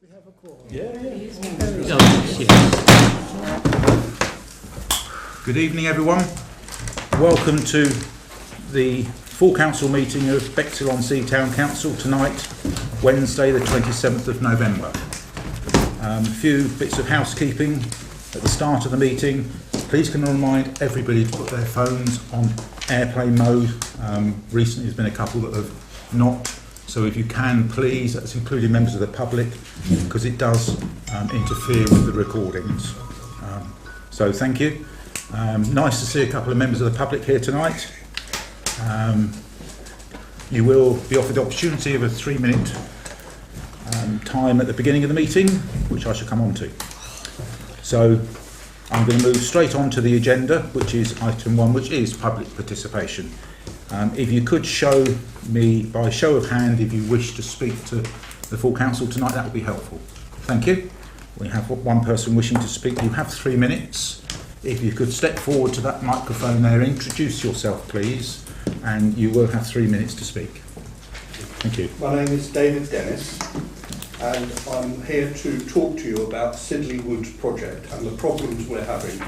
We have a quorum. Good evening, everyone. Welcome to the full council meeting of Bexhill-on-Sea Town Council tonight, Wednesday the 27th of November. A few bits of housekeeping at the start of the meeting. Please can I remind everybody to put their phones on airplane mode. Recently there's been a couple that have not, so if you can please, that's including members of the public, because it does interfere with the recordings. So thank you. Nice to see a couple of members of the public here tonight. You will be offered the opportunity of a 3-minute time at the beginning of the meeting, which I shall come on to. So I'm going to move straight on to the agenda, which is item 1, which is public participation. If you could show me by show of hand if you wish to speak to the full council tonight, that would be helpful. Thank you. We have one person wishing to speak. You have 3 minutes. If you could step forward to that microphone there, introduce yourself please, and you will have 3 minutes to speak. Thank you. My name is David Dennis, and I'm here to talk to you about Sidley Woods project and the problems we're having.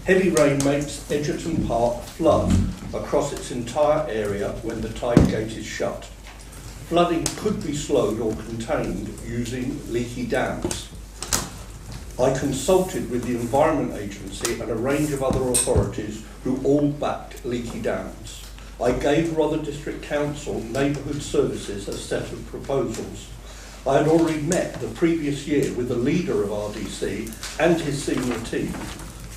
Heavy rain makes Edgerton Park flood across its entire area when the tide gate is shut. Flooding could be slowed or contained using leaky dams. I consulted with the Environment Agency and a range of other authorities who all backed leaky dams. I gave Rother District Council Neighbourhood Services a set of proposals. I had already met the previous year with the leader of RDC and his senior team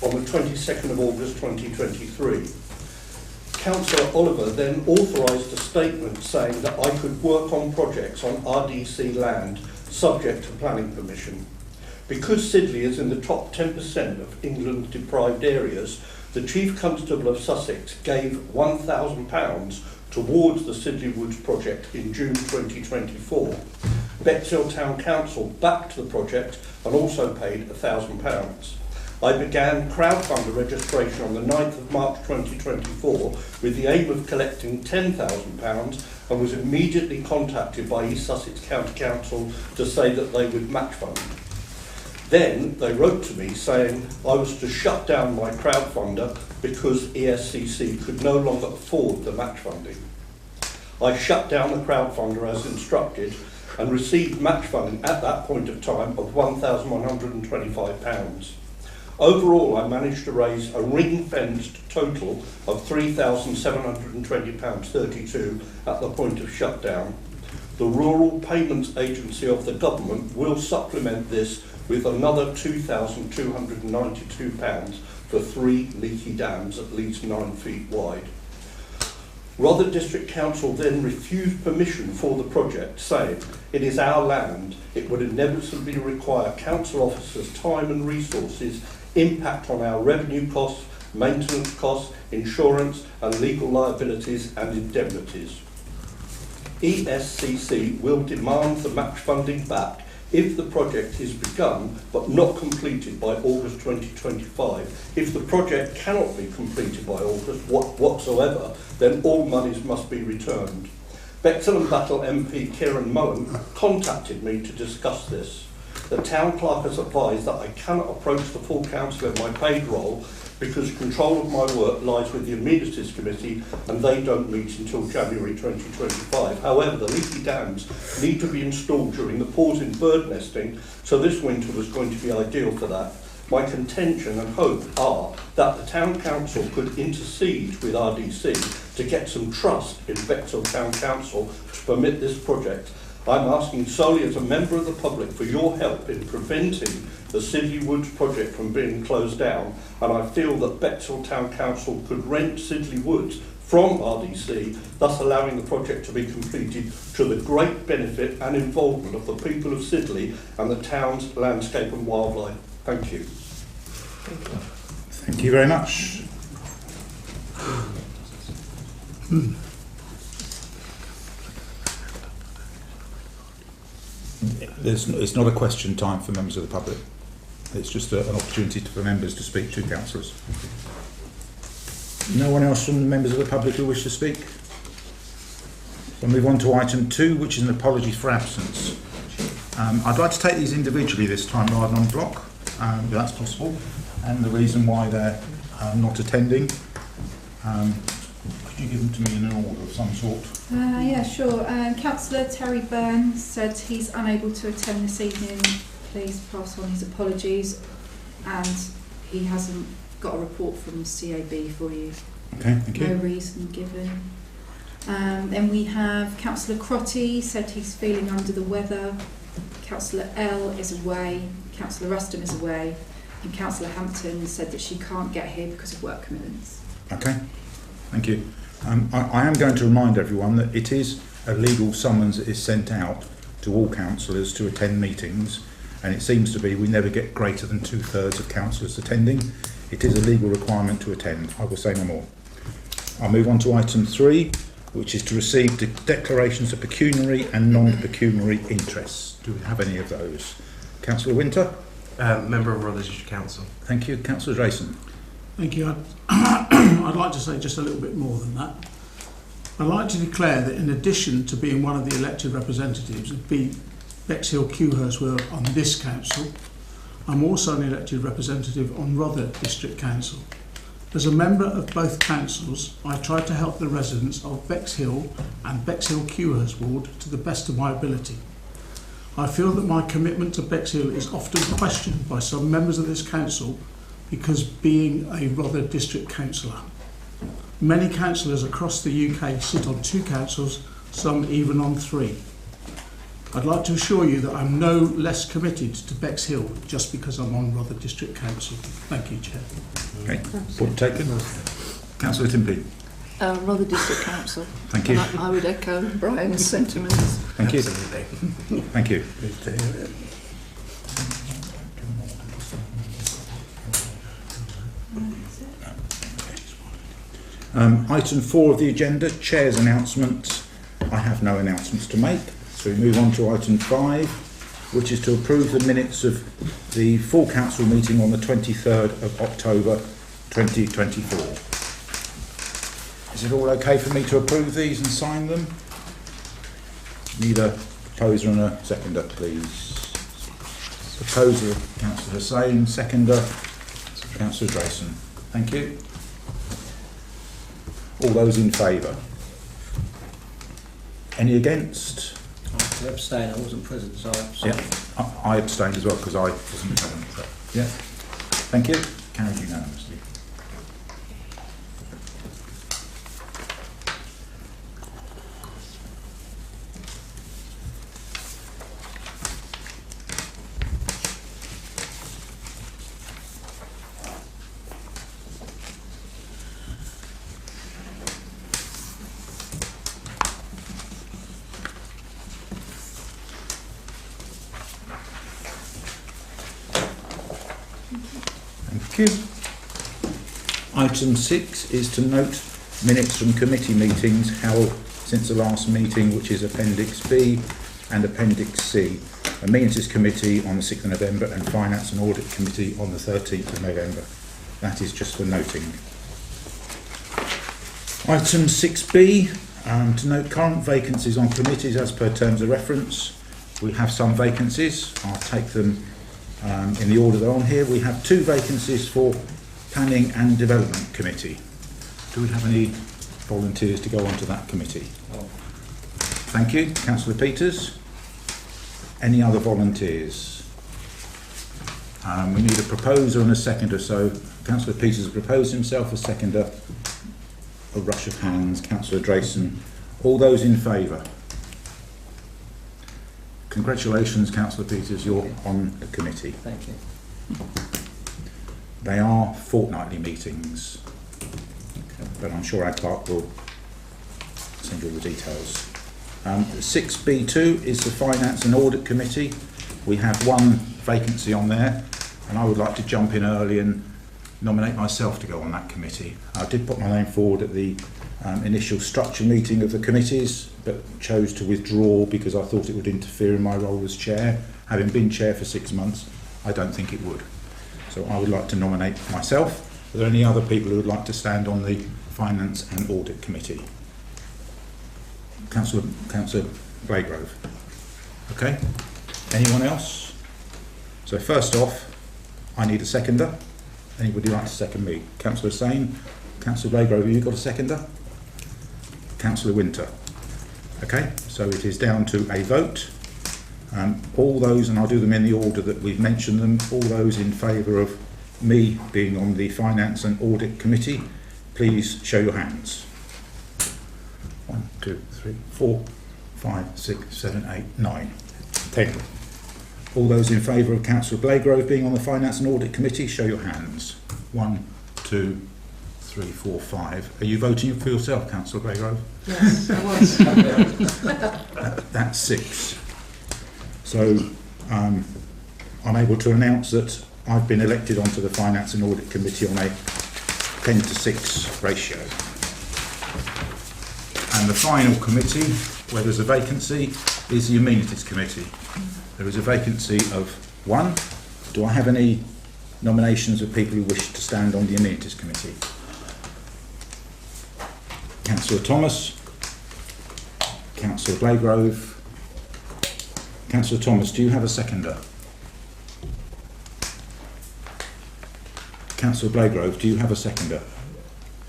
on the 22nd of August 2023. Councillor Oliver then authorised a statement saying that I could work on projects on RDC land subject to planning permission. Because Sidley is in the top 10% of England deprived areas, the Chief Constable of Sussex gave £1,000 towards the Sidley Woods project in June 2024. Bexhill Town Council backed the project and also paid £1,000. I began crowdfunder registration on the 9th of March 2024 with the aim of collecting £10,000 and was immediately contacted by East Sussex County Council to say that they would match fund. Then they wrote to me saying I was to shut down my crowdfunder because ESCC could no longer afford the match funding. I shut down the crowdfunder as instructed and received match funding at that point of time of £1,125. Overall, I managed to raise a ring-fenced total of £3,720.32 at the point of shutdown. The Rural Payments Agency of the government will supplement this with another £2,292 for 3 leaky dams at least 9 feet wide. Rother District Council then refused permission for the project, saying it is our land, it would inevitably require council officers' time and resources, impact on our revenue costs, maintenance costs, insurance and legal liabilities and indemnities. ESCC will demand the match funding back if the project is begun but not completed by August 2025. If the project cannot be completed by August whatsoever, then all monies must be returned. Bexhill and Battle MP Kieran Mullen contacted me to discuss this. The town clerk has advised that I cannot approach the full council in my paid role because control of my work lies with the Amenities Committee and they don't meet until January 2025. However, the leaky dams need to be installed during the pause in bird nesting, so this winter was going to be ideal for that. My contention and hope are that the Town Council could intercede with RDC to get some trust in Bexhill Town Council to permit this project. I'm asking solely as a member of the public for your help in preventing the Sidley Woods project from being closed down, and I feel that Bexhill Town Council could rent Sidley Woods from RDC, thus allowing the project to be completed to the great benefit and involvement of the people of Sidley and the town's landscape and wildlife. Thank you. Thank you very much. It's not a question time for members of the public. It's just an opportunity for members to speak to councillors. No one else from members of the public who wish to speak? We'll move on to item 2, which is an apology for absence. I'd like to take these individually this time rather than en bloc, if that's possible, and the reason why they're not attending. Could you give them to me in an order of some sort? Yeah, sure. Councillor Terry Byrne said he's unable to attend this evening. Please pass on his apologies, and he hasn't got a report from CAB for you. Okay, thank you. No reason given. Then we have Councillor Crotty said he's feeling under the weather. Councillor L is away. Councillor Ruston is away. And Councillor Hampton said that she can't get here because of work commitments. Okay, thank you. I am going to remind everyone that it is a legal summons that is sent out to all councillors to attend meetings, and it seems to be we never get greater than 2/3 of councillors attending. It is a legal requirement to attend. I will say no more. I'll move on to item 3, which is to receive declarations of pecuniary and non-pecuniary interests. Do we have any of those? Councillor Winter? Member of Rotherham District Council. Thank you. Councillor Drayson? Thank you. I'd like to say just a little bit more than that. I'd like to declare that in addition to being one of the elected representatives of Bexhill-Quhurstwell on this council, I'm also an elected representative on Rotherham District Council. As a member of both councils, I try to help the residents of Bexhill and Bexhill-Quhurstwell to the best of my ability. I feel that my commitment to Bexhill is often questioned by some members of this council because being a Rotherham District Councillor. Many councillors across the UK sit on 2 councils, some even on 3. I'd like to assure you that I'm no less committed to Bexhill just because I'm on Rotherham District Council. Thank you, Chair. Okay, point taken. Councillor Timpey? Rotherham District Council. Thank you. I would echo Brian's sentiments. Thank you. Absolutely. Thank you. Item 4 of the agenda, Chair's announcements. I have no announcements to make, so we move on to item 5, which is to approve the minutes of the full council meeting on the 23rd of October 2024. Is it all okay for me to approve these and sign them? Need a proposer and a seconder, please. Proposer, Councillor Hussain. Seconder, Councillor Drayson. Thank you. All those in favour? Any against? I abstain. I wasn't present, so I abstain. Yeah, I abstained as well because I wasn't present. So, yeah. Thank you. Carried unanimously. Thank you. Item 6 is to note minutes from committee meetings held since the last meeting, which is Appendix B and Appendix C. A Amenities Committee on the 6th of November and Finance and Audit Committee on the 13th of November. That is just for noting. Item 6B, to note current vacancies on committees as per terms of reference. We have some vacancies. I'll take them in the order they're on here. We have 2 vacancies for Planning and Development Committee. Do we have any volunteers to go onto that committee? Thank you. Councillor Peters. Any other volunteers? We need a proposer and a seconder. So Councillor Peters has proposed himself, a seconder. A rush of hands. Councillor Drayson. All those in favour? Congratulations, Councillor Peters, you're on the committee. Thank you. They are fortnightly meetings, but I'm sure our clerk will send you all the details. 6B2 is the Finance and Audit Committee. We have 1 vacancy on there, and I would like to jump in early and nominate myself to go on that committee. I did put my name forward at the initial structure meeting of the committees, but chose to withdraw because I thought it would interfere in my role as chair. Having been chair for 6 months, I don't think it would. So I would like to nominate myself. Are there any other people who would like to stand on the Finance and Audit Committee? Councillor Blagrove. Okay. Anyone else? So first off, I need a seconder. Anybody like to second me? Councillor Sane, Councillor Blagrove, have you got a seconder? Councillor Winter. Okay, so it is down to a vote. All those, and I'll do them in the order that we've mentioned them, all those in favour of me being on the Finance and Audit Committee, please show your hands. 1, 2, 3, 4, 5, 6, 7, 8, 9, 10. All those in favour of Councillor Blagrove being on the Finance and Audit Committee, show your hands. 1, 2, 3, 4, 5. Are you voting for yourself, Councillor Blagrove? Yes, I was. That's 6. So I'm able to announce that I've been elected onto the Finance and Audit Committee on a 10 to 6 ratio. And the final committee, where there's a vacancy, is the Amenities Committee. There is a vacancy of 1. Do I have any nominations of people who wish to stand on the Amenities Committee? Councillor Thomas, Councillor Blagrove. Councillor Thomas, do you have a seconder? Councillor Blagrove, do you have a seconder?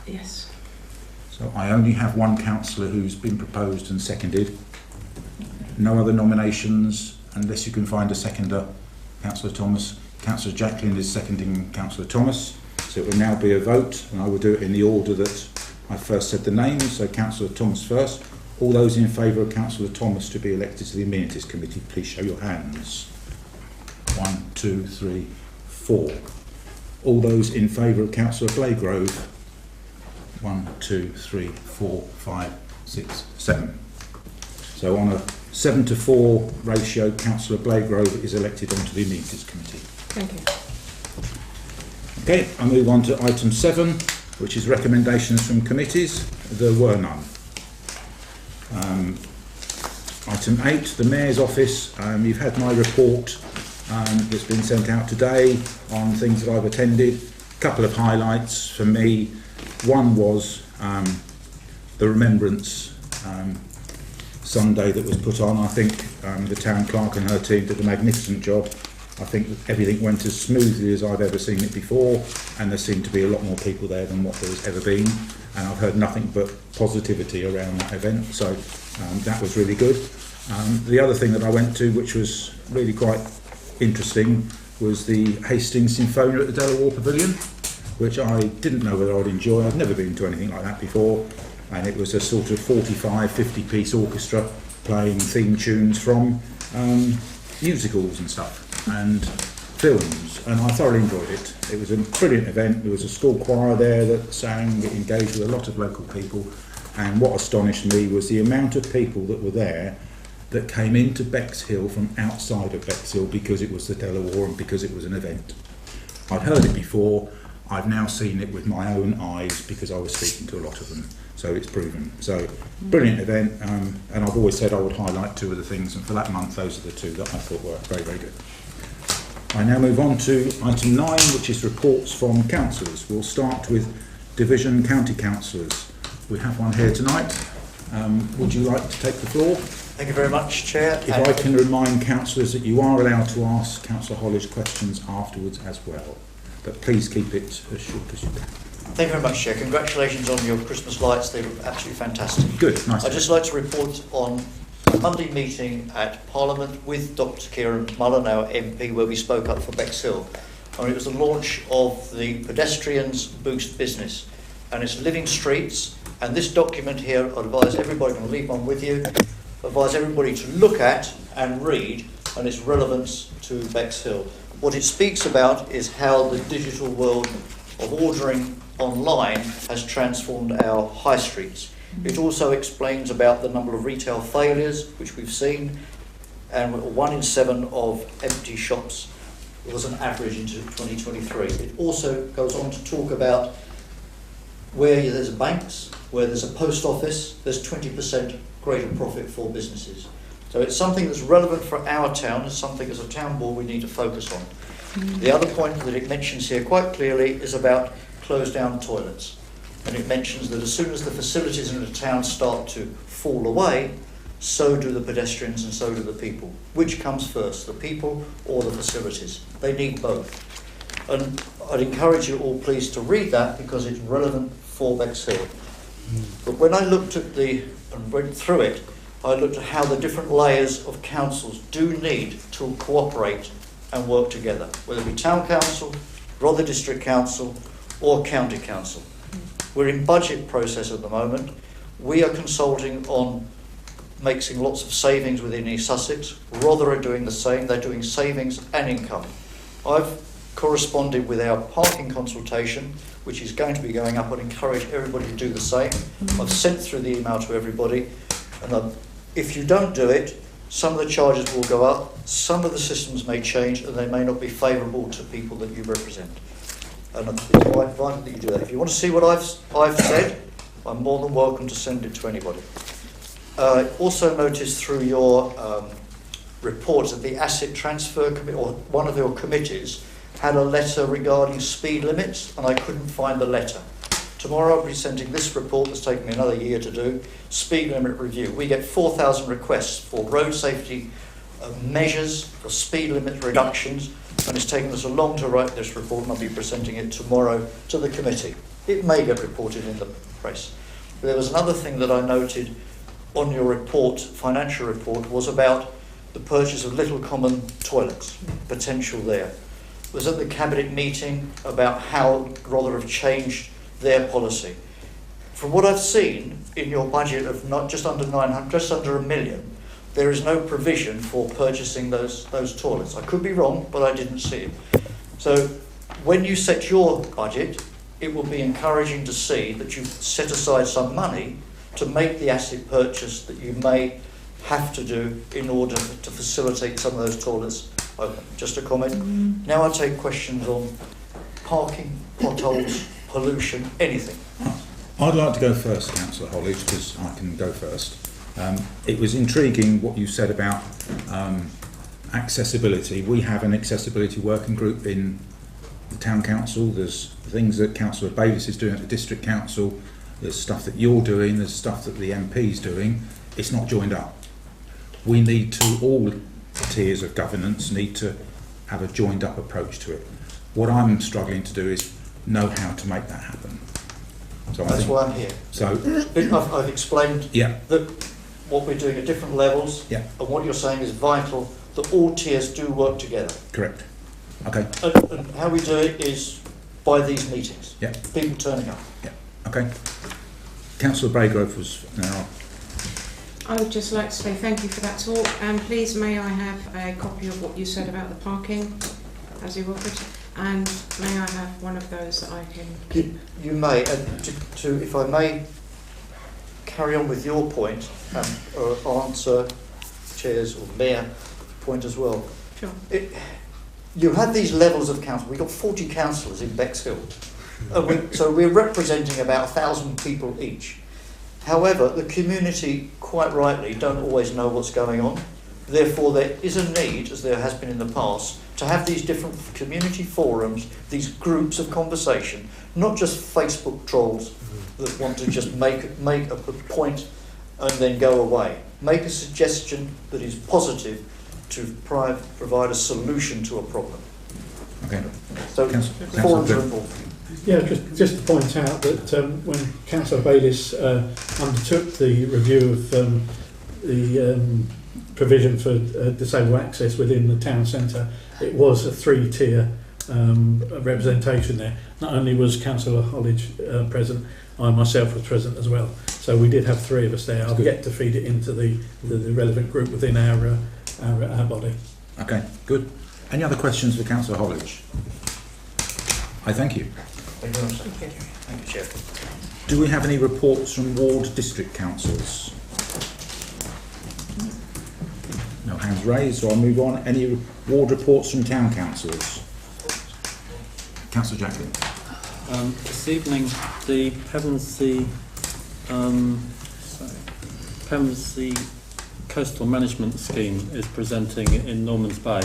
Yes. So I only have one councillor who's been proposed and seconded. No other nominations, unless you can find a seconder. Councillor Thomas. Councillor Jacqueline is seconding Councillor Thomas. So it will now be a vote, and I will do it in the order that I first said the names. So Councillor Thomas first. All those in favour of Councillor Thomas to be elected to the Amenities Committee, please show your hands. 1, 2, 3, 4. All those in favour of Councillor Blagrove. 1, 2, 3, 4, 5, 6, 7. So on a 7 to 4 ratio, Councillor Blagrove is elected onto the Amenities Committee. Thank you. Okay, I move on to item 7, which is recommendations from committees. There were none. Item 8, the Mayor's Office. You've had my report that's been sent out today on things that I've attended. A couple of highlights for me. One was the Remembrance Sunday that was put on. I think the town clerk and her team did a magnificent job. I think that everything went as smoothly as I've ever seen it before, and there seemed to be a lot more people there than what there's ever been, and I've heard nothing but positivity around that event, so that was really good. The other thing that I went to, which was really quite interesting, was the Hastings Symphonia at the Delaware Pavilion, which I didn't know whether I'd enjoy. I'd never been to anything like that before, and it was a sort of 45, 50-piece orchestra playing theme tunes from musicals and stuff and films, and I thoroughly enjoyed it. It was a brilliant event. There was a school choir there that sang, it engaged with a lot of local people, and what astonished me was the amount of people that were there that came into Bexhill from outside of Bexhill because it was the Delaware and because it was an event. I'd heard it before, I've now seen it with my own eyes because I was speaking to a lot of them, so it's proven. So, brilliant event, and I've always said I would highlight 2 of the things, and for that month those are the 2 that I thought were very, very good. I now move on to item 9, which is reports from councillors. We'll start with Division County Councillors. We have one here tonight. Would you like to take the floor? Thank you very much, Chair. If I can remind councillors that you are allowed to ask Councillor Hollis questions afterwards as well, but please keep it as short as you can. Thank you very much, Chair. Congratulations on your Christmas lights. They were absolutely fantastic. Good, nice. I'd just like to report on a Monday meeting at Parliament with Dr Kieran Mullen, our MP, where we spoke up for Bexhill. And it was the launch of the Pedestrians Boost business, and it's Living Streets. And this document here, I advise everybody, I'm going to leave one with you, advise everybody to look at and read, and its relevance to Bexhill. What it speaks about is how the digital world of ordering online has transformed our high streets. It also explains about the number of retail failures, which we've seen, and 1 in 7 of empty shops was an average into 2023. It also goes on to talk about where there's banks, where there's a post office, there's 20% greater profit for businesses. So it's something that's relevant for our town, and something as a town board we need to focus on. The other point that it mentions here quite clearly is about closed down toilets. And it mentions that as soon as the facilities in the town start to fall away, so do the pedestrians and so do the people. Which comes first, the people or the facilities? They need both. And I'd encourage you all please to read that because it's relevant for Bexhill. But when I looked at and went through it, I looked at how the different layers of councils do need to cooperate and work together, whether it be Town Council, Rother District Council or County Council. We're in budget process at the moment. We are consulting on making lots of savings within East Sussex. Rother are doing the same. They're doing savings and income. I've corresponded with our parking consultation, which is going to be going up. I'd encourage everybody to do the same. I've sent through the email to everybody, and if you don't do it, some of the charges will go up, some of the systems may change, and they may not be favourable to people that you represent. And it's quite vital that you do that. If you want to see what I've said, I'm more than welcome to send it to anybody. Also noticed through your reports that the Asset Transfer Committee, or one of your committees, had a letter regarding speed limits, and I couldn't find the letter. Tomorrow I'll be presenting this report that's taken me another year to do, speed limit review. We get 4,000 requests for road safety measures, for speed limit reductions, and it's taken us a long to write this report, and I'll be presenting it tomorrow to the committee. It may get reported in the press. But there was another thing that I noted on your report, financial report, was about the purchase of Little Common toilets, potential there. It was at the cabinet meeting about how Rother have changed their policy. From what I've seen in your budget of not just under 900, just under £1 million, there is no provision for purchasing those toilets. I could be wrong, but I didn't see it. So when you set your budget, it will be encouraging to see that you've set aside some money to make the asset purchase that you may have to do in order to facilitate some of those toilets open. Just a comment. Now I take questions on parking, potholes, pollution, anything. I'd like to go first, Councillor Hollidge, because I can go first. It was intriguing what you said about accessibility. We have an accessibility working group in the Town Council. There's things that Councillor Bayliss is doing at the District Council. There's stuff that you're doing. There's stuff that the MP's doing. It's not joined up. We need to, all tiers of governance need to have a joined up approach to it. What I'm struggling to do is know how to make that happen. So that's why I'm here. So I've explained that what we're doing at different levels, and what you're saying is vital, that all tiers do work together. Correct. Okay. And how we do it is by these meetings. Yeah. People turning up. Yeah. Okay. Councillor Braygrove was now. I would just like to say thank you for that talk, and please may I have a copy of what you said about the parking, as you offered, and may I have one of those that I can keep? You may, and to if I may carry on with your point, or answer Chair's or Mayor point as well. Sure. You have these levels of council. We've got 40 councillors in Bexhill, so we're representing about 1,000 people each. However, the community, quite rightly, don't always know what's going on. Therefore, there is a need, as there has been in the past, to have these different community forums, these groups of conversation, not just Facebook trolls that want to just make a point and then go away. Make a suggestion that is positive to provide a solution to a problem. Okay. So forums are important. Yeah, just to point out that when Councillor Bayliss undertook the review of the provision for disabled access within the town centre, it was a 3-tier representation there. Not only was Councillor Hollidge present, I myself was present as well. So we did have 3 of us there. I've yet to feed it into the relevant group within our body. Okay, good. Any other questions for Councillor Hollidge? I thank you. Thank you very much. Thank you, Chair. Do we have any reports from ward district councils? No hands raised, so I'll move on. Any ward reports from town councils? Councillor Jacklin. This evening, the Pevensey Coastal Management Scheme is presenting in Norman's Bay.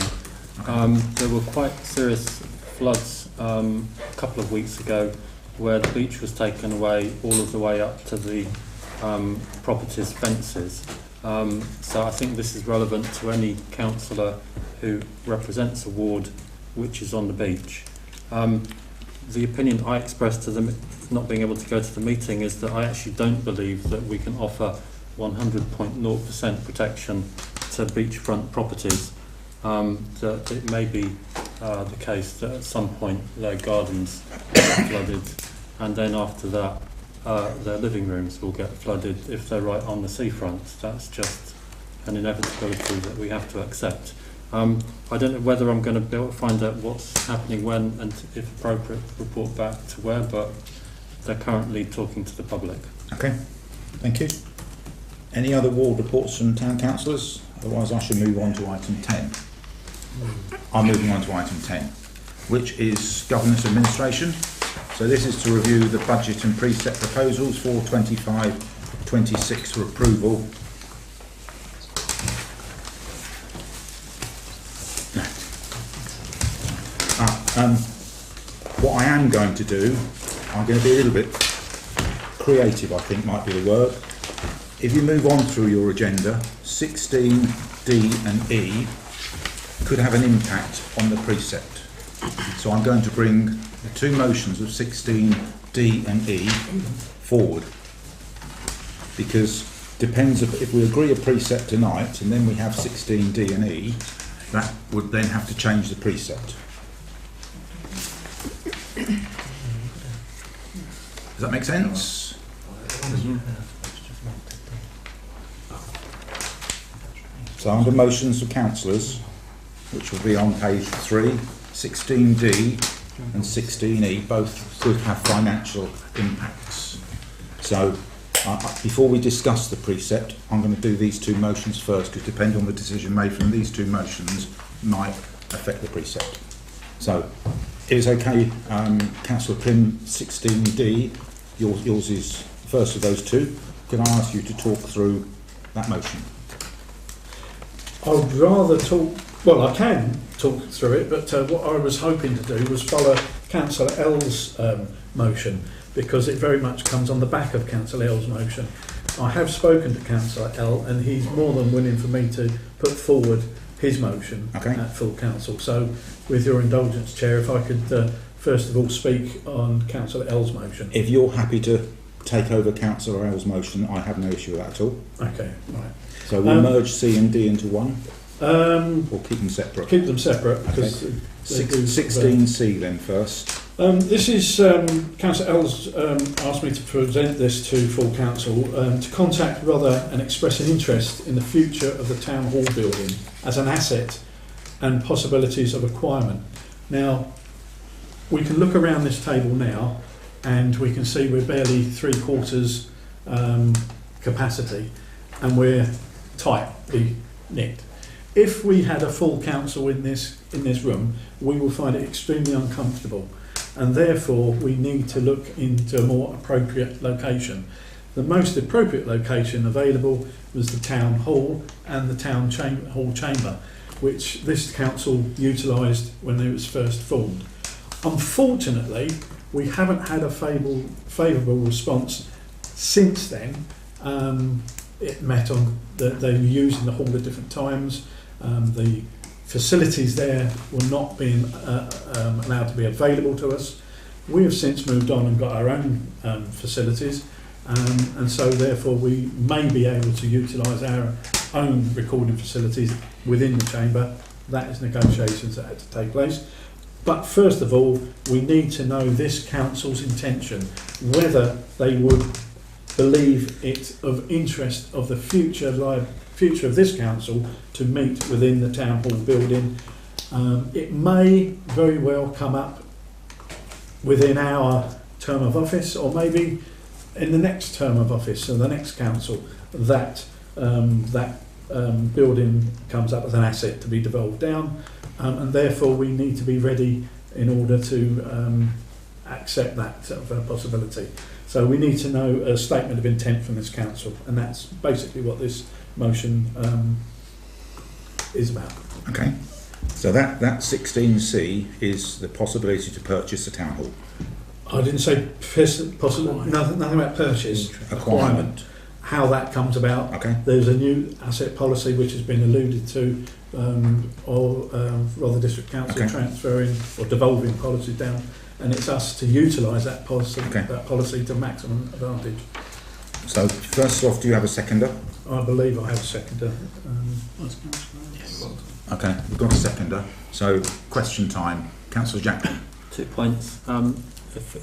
There were quite serious floods a couple of weeks ago where the beach was taken away all of the way up to the property's fences. So I think this is relevant to any councillor who represents a ward which is on the beach. The opinion I expressed to them not being able to go to the meeting is that I actually don't believe that we can offer 100.0% protection to beachfront properties. That it may be the case that at some point their gardens get flooded, and then after that their living rooms will get flooded if they're right on the seafront. That's just an inevitability that we have to accept. I don't know whether I'm going to be able to find out what's happening when, and if appropriate report back to where, but they're currently talking to the public. Okay, thank you. Any other ward reports from town councillors? Otherwise I shall move on to item 10. I'm moving on to item 10, which is governance administration. So this is to review the budget and preset proposals for 25-26 for approval. What I am going to do, I'm going to be a little bit creative, I think might be the word. If you move on through your agenda, 16, D and E could have an impact on the precept. So I'm going to bring the two motions of 16, D and E forward. Because depends if we agree a precept tonight and then we have 16, D and E, that would then have to change the precept. Does that make sense? So under motions of councillors, which will be on page 3, 16D and 16E both could have financial impacts. So before we discuss the precept, I'm going to do these two motions first, because depending on the decision made from these two motions might affect the precept. So it is okay, Councillor Pym, 16D, yours is first of those two. Can I ask you to talk through that motion? I'd rather talk, well, I can talk through it, but what I was hoping to do was follow Councillor L's motion, because it very much comes on the back of Councillor L's motion. I have spoken to Councillor L, and he's more than willing for me to put forward his motion at full council. So, with your indulgence, Chair, if I could first of all speak on Councillor L's motion. If you're happy to take over Councillor L's motion, I have no issue with that at all. Okay, right. So we'll merge C and D into one, or keep them separate? Keep them separate, because... Okay. 16C then first. This is, Councillor L's asked me to present this to full council, to contact rather and express an interest in the future of the Town Hall building as an asset and possibilities of acquirement. Now, we can look around this table now and we can see we're barely 3/4 capacity, and we're tightly knit. If we had a full council in this room, we will find it extremely uncomfortable, and therefore we need to look into a more appropriate location. The most appropriate location available was the Town Hall and the Town Hall Chamber, which this council utilised when it was first formed. Unfortunately, we haven't had a favourable response since then. It met on they were used in the hall at different times. The facilities there were not being allowed to be available to us. We have since moved on and got our own facilities, and so therefore we may be able to utilise our own recording facilities within the chamber. That is negotiations that had to take place. But first of all, we need to know this council's intention, whether they would believe it of interest of the future of this council to meet within the Town Hall building. It may very well come up within our term of office, or maybe in the next term of office, so the next council, that building comes up as an asset to be devolved down, and therefore we need to be ready in order to accept that sort of possibility. So we need to know a statement of intent from this council, and that's basically what this motion is about. Okay, so that 16C is the possibility to purchase the Town Hall. I didn't say possible, nothing about purchase, acquirement. how that comes about. Okay. There's a new asset policy which has been alluded to, Rother District Council transferring or devolving policy down, and it's us to utilise that policy to maximum advantage. So first off, do you have a seconder? I believe I have a seconder. Yes. Okay, we've got a seconder. So question time. Councillor Jacklin. 2 points.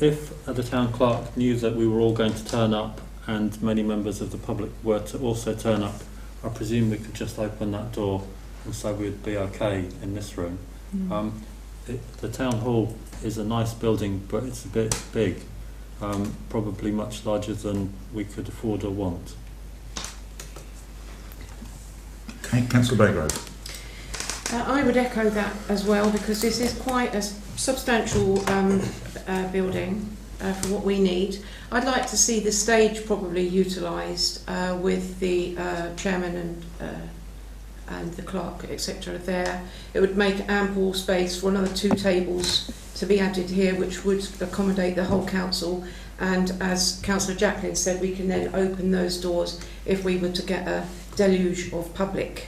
If the town clerk knew that we were all going to turn up and many members of the public were to also turn up, I presume we could just open that door and say we'd be okay in this room. The town hall is a nice building, but it's a bit big, probably much larger than we could afford or want. Okay, Councillor Baygrove. I would echo that as well, because this is quite a substantial building for what we need. I'd like to see the stage probably utilised with the chairman and the clerk, etc. there. It would make ample space for another 2 tables to be added here, which would accommodate the whole council. And as Councillor Jacklin said, we can then open those doors if we were to get a deluge of public.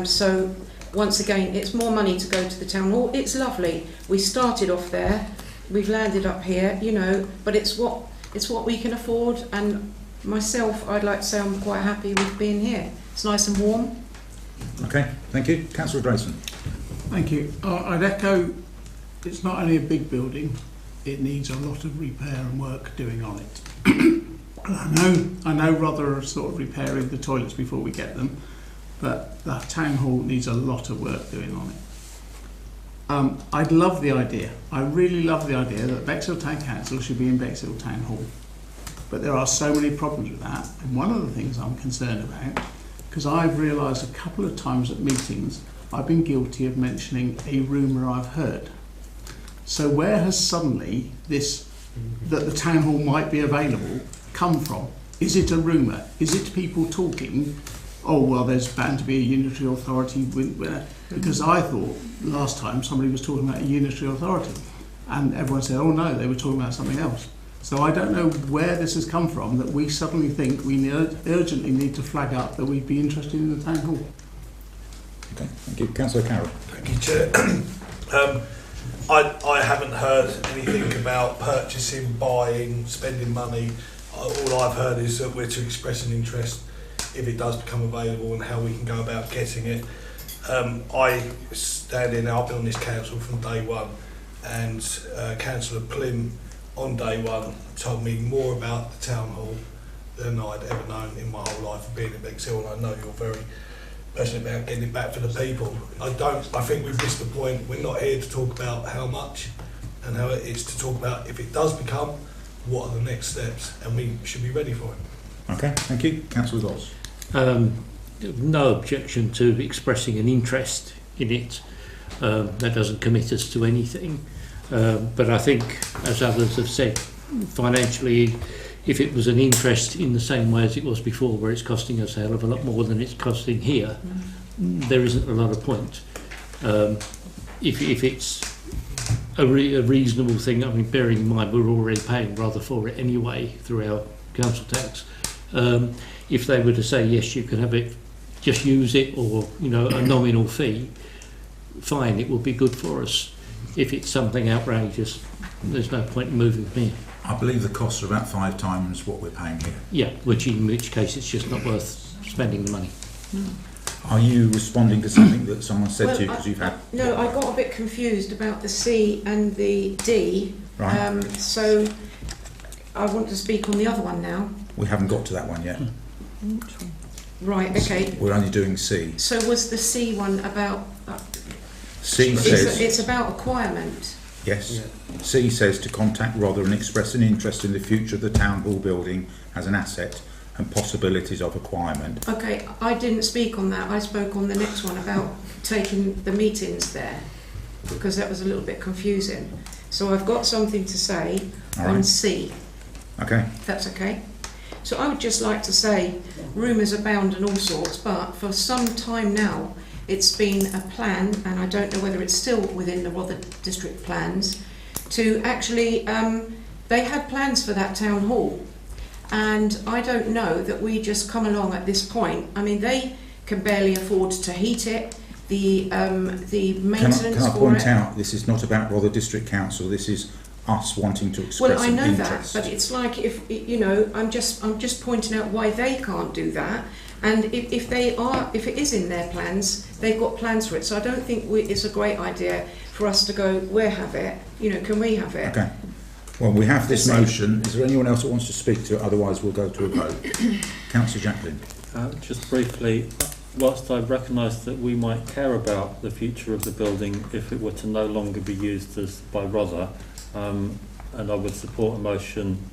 So once again, it's more money to go to the town hall. It's lovely. We started off there, we've landed up here, you know, but it's what we can afford. And myself, I'd like to say I'm quite happy with being here. It's nice and warm. Okay, thank you. Councillor Grayson. Thank you. I'd echo, it's not only a big building, it needs a lot of repair and work doing on it. I know Rother are sort of repairing the toilets before we get them, but the town hall needs a lot of work doing on it. I'd love the idea, I really love the idea that Bexhill Town Council should be in Bexhill Town Hall. But there are so many problems with that, and one of the things I'm concerned about, because I've realised a couple of times at meetings, I've been guilty of mentioning a rumour I've heard. So where has suddenly this, that the town hall might be available, come from? Is it a rumour? Is it people talking, oh well, there's bound to be a unitary authority, because I thought last time somebody was talking about a unitary authority and everyone said, oh no, they were talking about something else. So I don't know where this has come from that we suddenly think we urgently need to flag up that we'd be interested in the town hall. Okay, thank you. Councillor Carroll. Thank you, Chair. I haven't heard anything about purchasing, buying, spending money. All I've heard is that we're to express an interest if it does become available and how we can go about getting it. I stand in, I've been on this council from day one, and Councillor Plim on day one told me more about the town hall than I'd ever known in my whole life of being in Bexhill, and I know you're very passionate about getting it back for the people. I think we've missed the point. We're not here to talk about how much and how it's to talk about if it does become, what are the next steps, and we should be ready for it. Okay, thank you. Councillor Goss. No objection to expressing an interest in it. That doesn't commit us to anything. But I think, as others have said, financially, if it was an interest in the same way as it was before, where it's costing us a hell of a lot more than it's costing here, there isn't a lot of point. If it's a reasonable thing, I mean, bearing in mind we're already paying rather for it anyway through our council tax. If they were to say, yes, you can have it, just use it, or, you know, a nominal fee, fine, it will be good for us. If it's something outrageous, there's no point in moving me. I believe the costs are about 5 times what we're paying here. Yeah, in which case it's just not worth spending the money. Are you responding to something that someone said to you because you've had... No, I got a bit confused about the C and the D. Right. So I want to speak on the other one now. We haven't got to that one yet. Right, okay. We're only doing C. So was the C one about... C says... It's about acquirement. Yes. Yeah. C says to contact Rother and express an interest in the future of the town hall building as an asset and possibilities of acquirement. Okay, I didn't speak on that. I spoke on the next one about taking the meetings there, because that was a little bit confusing. So I've got something to say on C. Okay. That's okay. So I would just like to say, rumours abound and all sorts, but for some time now, it's been a plan, and I don't know whether it's still within the Rother district plans, to actually, they had plans for that town hall, and I don't know that we just come along at this point. I mean, they can barely afford to heat it. The maintenance Can I for point it. out, this is not about Rother District Council, this is us wanting to express Well, I an know interest. that, but it's like if you know, I'm just pointing out why they can't do that. And if it is in their plans, they've got plans for it. So I don't think it's a great idea for us to go, we'll have it. You know, can we have it? Okay. Well, we have this motion. Is there anyone else that wants to speak to it? Otherwise, we'll go to a vote. Councillor Jacqueline. Just briefly, whilst I recognise that we might care about the future of the building if it were to no longer be used by Rother, and I would support a motion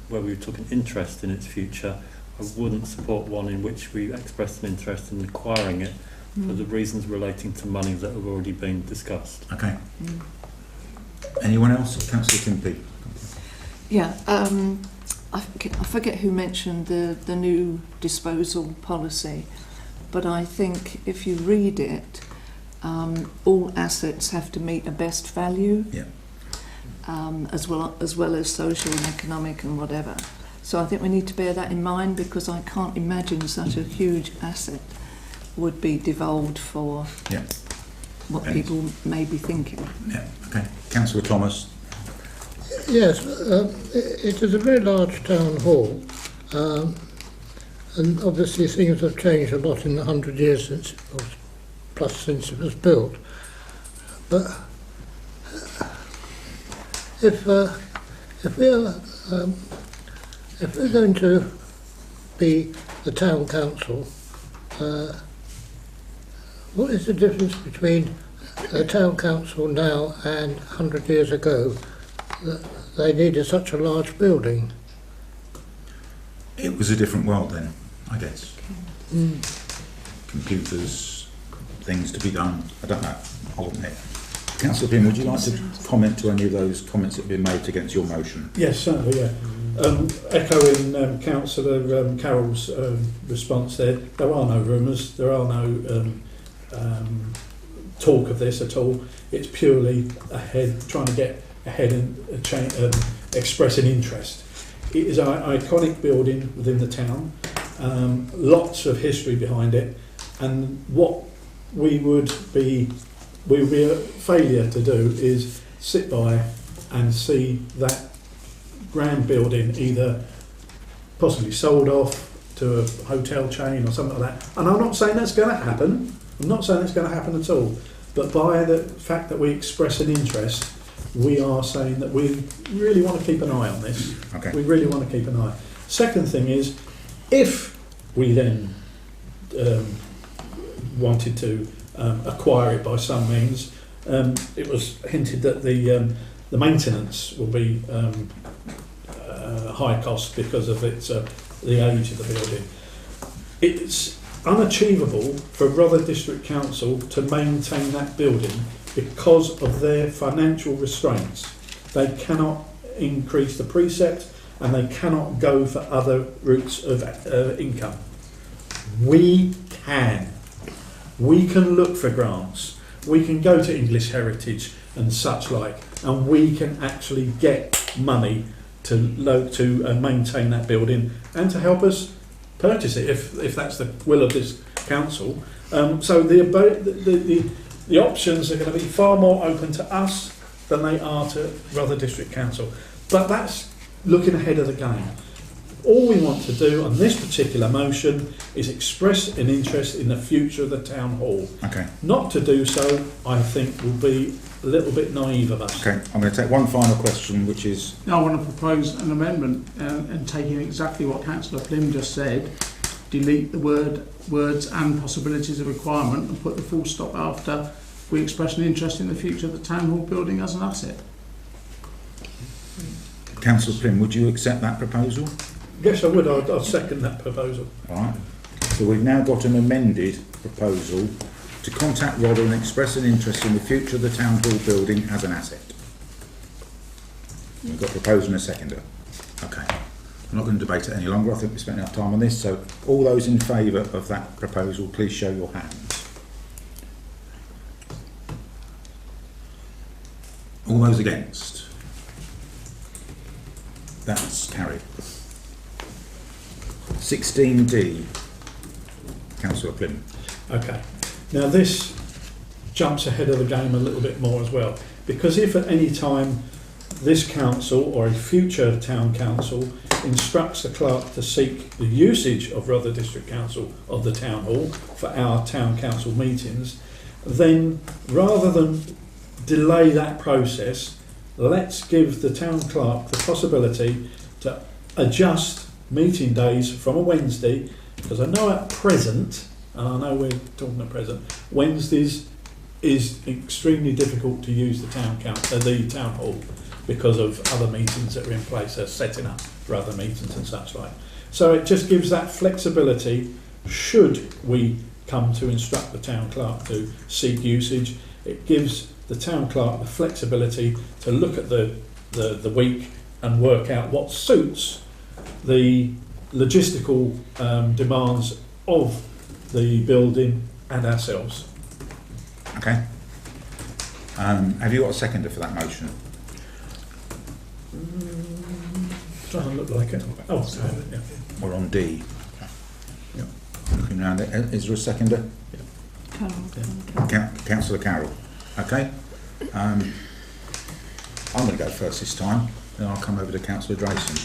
where we took an interest in its future, I wouldn't support one in which we expressed an interest in acquiring it for the reasons relating to money that have already been discussed. Okay. Anyone else? Councillor Timpey. Yeah, I forget who mentioned the new disposal policy, but I think if you read it, all assets have to meet a best value, Yeah. as well as social and economic and whatever. So I think we need to bear that in mind, because I can't imagine such a huge asset would be devolved for what people may be thinking. Yeah. Okay. Councillor Thomas. Yes, it is a very large town hall, and obviously things have changed a lot in the 100 years since, or plus since it was built. But if we're going to be the town council, what is the difference between the town council now and 100 years ago? That they needed such a large building. It was a different world then, I guess. Computers, things to be done. I don't know. I wasn't there. Councillor Pym, would you like to comment to any of those comments that have been made against your motion? Yes, certainly, yeah. Echoing Councillor Carroll's response there are no rumours, there are no talk of this at all. It's purely trying to get ahead and express an interest. It is an iconic building within the town, lots of history behind it, and what we would be a failure to do is sit by and see that grand building either possibly sold off to a hotel chain or something like that. And I'm not saying that's going to happen. I'm not saying it's going to happen at all. But by the fact that we express an interest, we are saying that we really want to keep an eye on this. Okay. We really want to keep an eye. Second thing is, if we then wanted to acquire it by some means, it was hinted that the maintenance will be high cost because of its the age of the building. It's unachievable for Rother District Council to maintain that building because of their financial restraints. They cannot increase the precept and they cannot go for other routes of income. We can. We can look for grants. We can go to English Heritage and such like, and we can actually get money to maintain that building and to help us purchase it if that's the will of this council. So the options are going to be far more open to us than they are to Rother District Council. But that's looking ahead of the game. All we want to do on this particular motion is express an interest in the future of the town hall. Okay. Not to do so, I think, will be a little bit naive of us. Okay, I'm going to take one final question, which is... I want to propose an amendment and taking exactly what Councillor Pym just said, delete the words and possibilities of requirement and put the full stop after we express an interest in the future of the town hall building as an asset. Councillor Pym, would you accept that proposal? Yes, I would. I'll second that proposal. All right. So we've now got an amended proposal to contact Rother and express an interest in the future of the town hall building as an asset. We've got a proposer and a seconder. Okay. I'm not going to debate it any longer. I think we spent enough time on this. So all those in favour of that proposal, please show your hands. All those against? That's carried. 16D. Councillor Plim. Okay. Now this jumps ahead of the game a little bit more as well, because if at any time this council or a future town council instructs the clerk to seek the usage of Rother District Council of the town hall for our town council meetings, then rather than delay that process, let's give the town clerk the possibility to adjust meeting days from a Wednesday, because I know at present, and I know we're talking at present, Wednesdays is extremely difficult to use the town hall because of other meetings that are in place, are setting up for other meetings and such like. So it just gives that flexibility should we come to instruct the town clerk to seek usage. It gives the town clerk the flexibility to look at the week and work out what suits the logistical demands of the building and ourselves. Okay. Have you got a seconder for that motion? Doesn't look like it. Oh, sorry. Yeah. We're on D. Yep. Looking around it. Is there a seconder? Councillor Carroll. Okay. I'm going to go first this time, then I'll come over to Councillor Drayson.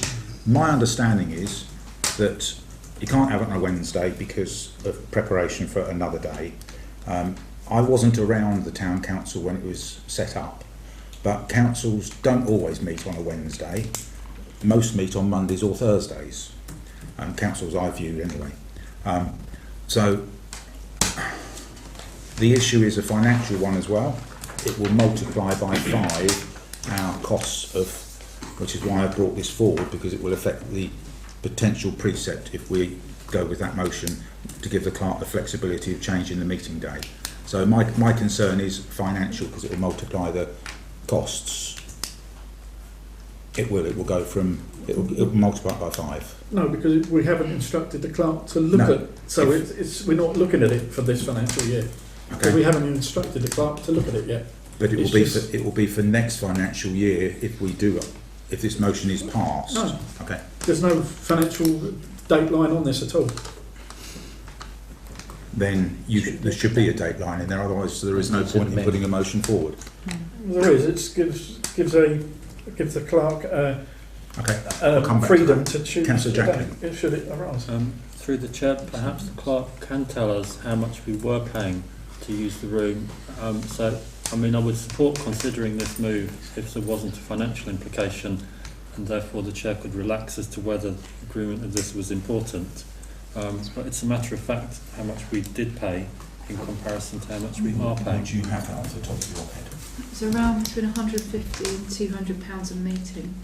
My understanding is that you can't have it on a Wednesday because of preparation for another day. I wasn't around the town council when it was set up, but councils don't always meet on a Wednesday. Most meet on Mondays or Thursdays. Councils I view anyway. So the issue is a financial one as well. It will multiply by 5 our costs of, which is why I brought this forward, because it will affect the potential precept if we go with that motion to give the clerk the flexibility of changing the meeting day. So my concern is financial, because it will multiply the costs. It will go from, it will multiply by 5. No, because we haven't instructed the clerk to look at, so we're not looking at it for this financial year. Okay. We haven't instructed the clerk to look at it yet. But it will be for next financial year if we do, if this motion is passed. No. Okay. There's no financial date line on this at all. Then there should be a date line in there, otherwise there is no point in putting a motion forward. There is. It gives the clerk freedom to choose. Councillor Jacklin. Should it arise? Through the chair, perhaps the clerk can tell us how much we were paying to use the room. I would support considering this move if there wasn't a financial implication, and therefore the chair could relax as to whether agreement of this was important. But it's a matter of fact how much we did pay in comparison to how much we are paying. Do you have that off the top of your head? It's around between £150 and £200 a meeting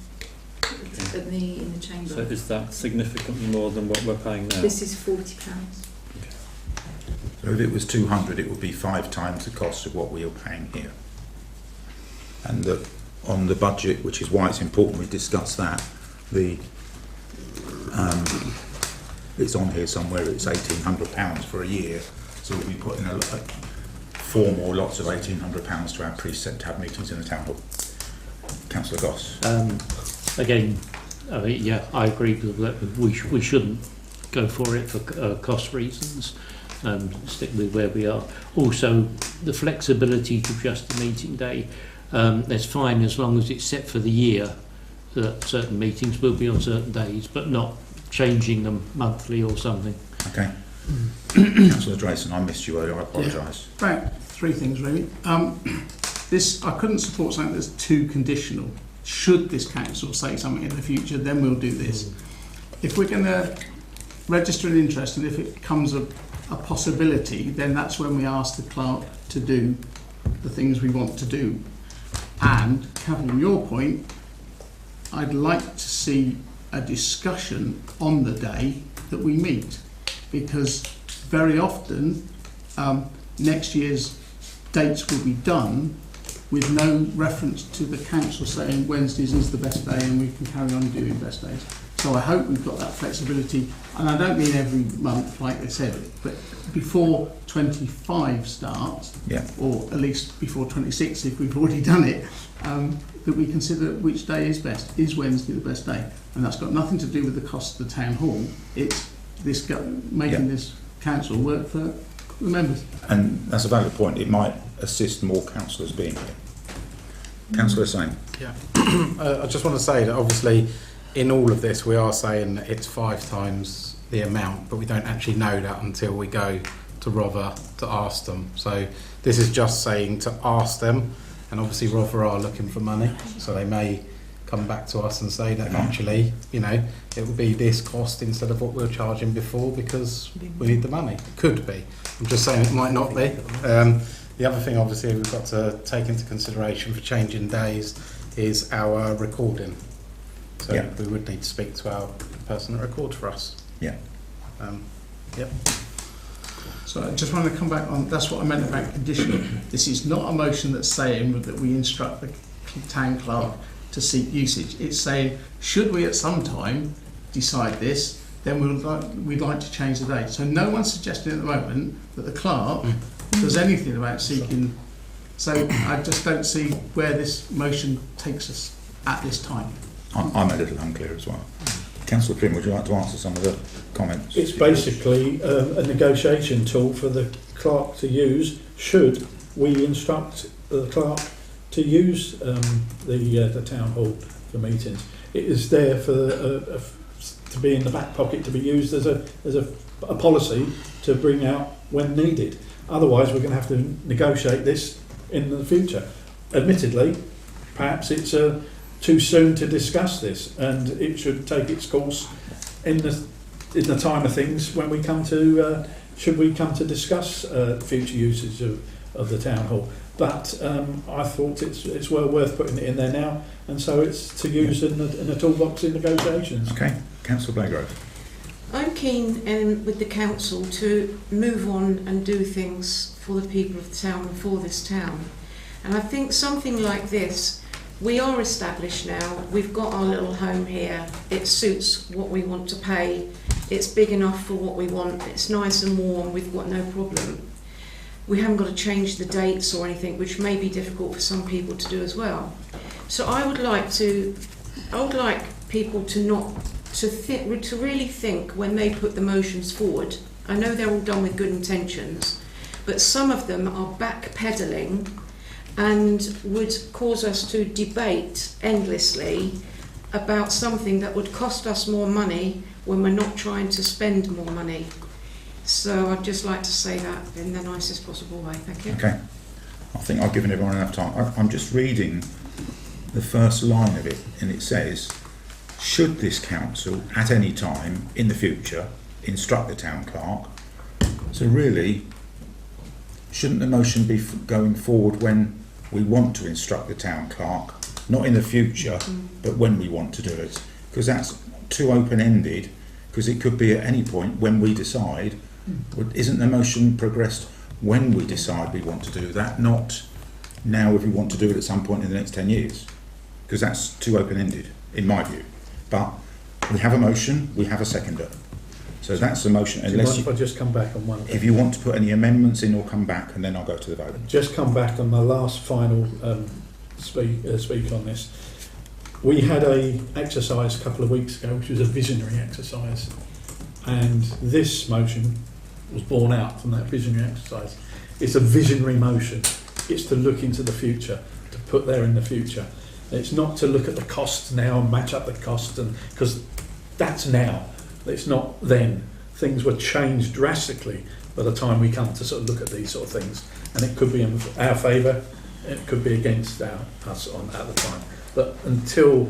in the chamber. So is that significantly more than what we're paying now? This is £40. So if it was 200, it would be 5 times the cost of what we are paying here. And on the budget, which is why it's important we discuss that, it's on here somewhere, it's £1,800 for a year, so we'll be putting 4 more lots of £1,800 to our precept to have meetings in the town hall. Councillor Goss. Again, I agree with that. We shouldn't go for it for cost reasons. Stick with where we are. Also, the flexibility to adjust the meeting day, that's fine as long as it's set for the year that certain meetings will be on certain days, but not changing them monthly or something. Okay. Councillor Drayson, I missed you earlier, I apologise. Right, 3 things really. I couldn't support something that's too conditional. Should this council say something in the future, then we'll do this. If we're going to register an interest, and if it becomes a possibility, then that's when we ask the clerk to do the things we want to do. And, Cavill, your point, I'd like to see a discussion on the day that we meet, because very often next year's dates will be done with no reference to the council saying Wednesdays is the best day and we can carry on doing best days. So I hope we've got that flexibility, and I don't mean every month like they said, but before 25 starts, or at least before 26 if we've already done it, that we consider which day is best. Is Wednesday the best day? And that's got nothing to do with the cost of the town hall. It's this making this council work for the members. And that's a valid point. It might assist more councillors being here. Councillor Sane. Yeah. I just want to say that obviously in all of this we are saying that it's 5 times the amount, but we don't actually know that until we go to Rother to ask them. So this is just saying to ask them, and obviously Rother are looking for money, so they may come back to us and say that actually, you know, it will be this cost instead of what we were charging before because we need the money. It could be. I'm just saying it might not be. The other thing obviously we've got to take into consideration for changing days is our recording. So we would need to speak to our person that records for us. Yeah. Yep. So I just want to come back on, that's what I meant about conditional. This is not a motion that's saying that we instruct the town clerk to seek usage. It's saying, should we at some time decide this, then we'd like to change the date. So no one's suggesting at the moment that the clerk does anything about seeking. So I just don't see where this motion takes us at this time. I'm a little unclear as well. Councillor Prim, would you like to answer some of the comments? It's basically a negotiation tool for the clerk to use should we instruct the clerk to use the town hall for meetings. It is there for to be in the back pocket, to be used as a policy to bring out when needed. Otherwise, we're going to have to negotiate this in the future. Admittedly, perhaps it's too soon to discuss this, and it should take its course in the time of things when we come to should we come to discuss future usage of the town hall. But I thought it's well worth putting it in there now, and so it's to use in the toolbox in negotiations. Okay, Councillor Blagrove. I'm keen with the council to move on and do things for the people of the town and for this town. And I think something like this, we are established now, we've got our little home here, it suits what we want to pay, it's big enough for what we want, it's nice and warm, we've got no problem. We haven't got to change the dates or anything, which may be difficult for some people to do as well. So I would like people to really think when they put the motions forward. I know they're all done with good intentions, but some of them are backpedaling and would cause us to debate endlessly about something that would cost us more money when we're not trying to spend more money. So I'd just like to say that in the nicest possible way. Thank you. Okay. I think I've given everyone enough time. I'm just reading the first line of it, and it says, should this council at any time in the future instruct the town clerk? So really, shouldn't the motion be going forward when we want to instruct the town clerk, not in the future, but when we want to do it? Because that's too open-ended, because it could be at any point when we decide. Isn't the motion progressed when we decide we want to do that, not now if we want to do it at some point in the next 10 years? Because that's too open-ended, in my view. But we have a motion, we have a seconder. So that's the motion. Unless if I just come back on one thing. If you want to put any amendments in, or come back, and then I'll go to the vote. Just come back on my last final speak on this. We had a exercise a couple of weeks ago, which was a visionary exercise, and this motion was born out from that visionary exercise. It's a visionary motion. It's to look into the future, to put there in the future. It's not to look at the costs now and match up the costs, and because that's now. It's not then. Things were changed drastically by the time we come to sort of look at these sort of things, and it could be in our favour, it could be against us at the time. But until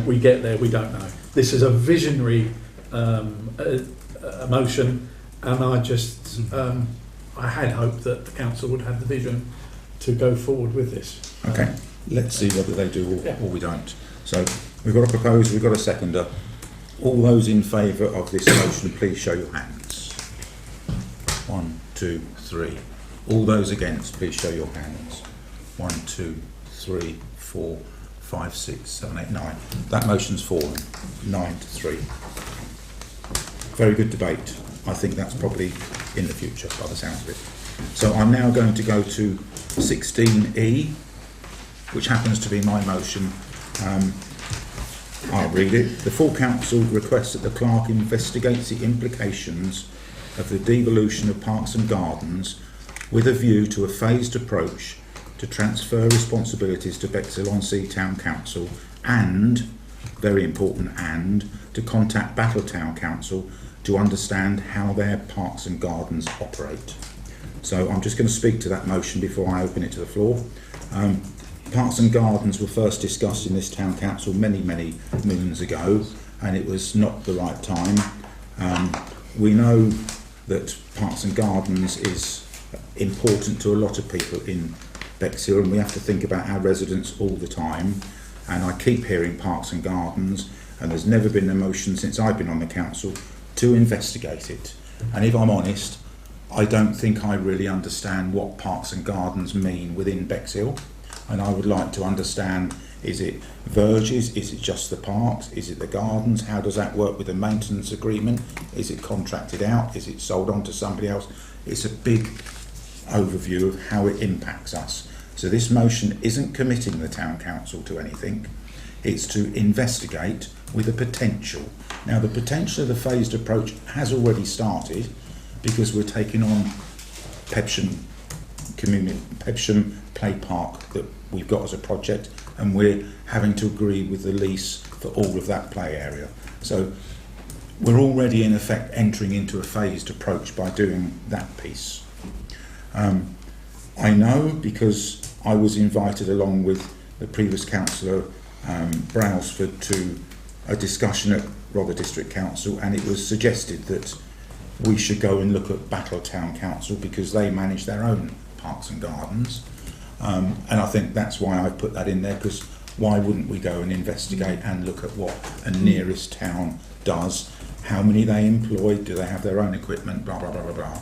we get there, we don't know. This is a visionary motion, and I had hoped that the council would have the vision to go forward with this. Okay, let's see whether they do or we don't. So we've got a proposer, we've got a seconder. All those in favour of this motion, please show your hands. 1, 2, 3. All those against, please show your hands. 1, 2, 3, 4, 5, 6, 7, 8, 9. That motion's fallen. 9-3. Very good debate. I think that's probably in the future by the sounds of it. So I'm now going to go to 16E, which happens to be my motion. I'll read it. The full council requests that the clerk investigates the implications of the devolution of parks and gardens with a view to a phased approach to transfer responsibilities to Bexhill-on-Sea Town Council and, very important, and to contact Battle Town Council to understand how their parks and gardens operate. So I'm just going to speak to that motion before I open it to the floor. Parks and gardens were first discussed in this town council many moons ago, and it was not the right time. We know that parks and gardens is important to a lot of people in Bexhill, and we have to think about our residents all the time. And I keep hearing parks and gardens, and there's never been a motion since I've been on the council to investigate it. And if I'm honest, I don't think I really understand what parks and gardens mean within Bexhill, and I would like to understand, is it verges, is it just the parks, is it the gardens, how does that work with the maintenance agreement, is it contracted out, is it sold on to somebody else? It's a big overview of how it impacts us. So this motion isn't committing the town council to anything, it's to investigate with a potential. Now the potential of the phased approach has already started, because we're taking on Pepsham Play Park that we've got as a project, and we're having to agree with the lease for all of that play area. So we're already in effect entering into a phased approach by doing that piece. I know because I was invited along with the previous councillor Brailsford to a discussion at Rother District Council, and it was suggested that we should go and look at Battle Town Council because they manage their own parks and gardens, and I think that's why I put that in there, because why wouldn't we go and investigate and look at what a nearest town does, how many they employ, do they have their own equipment, blah blah blah blah blah.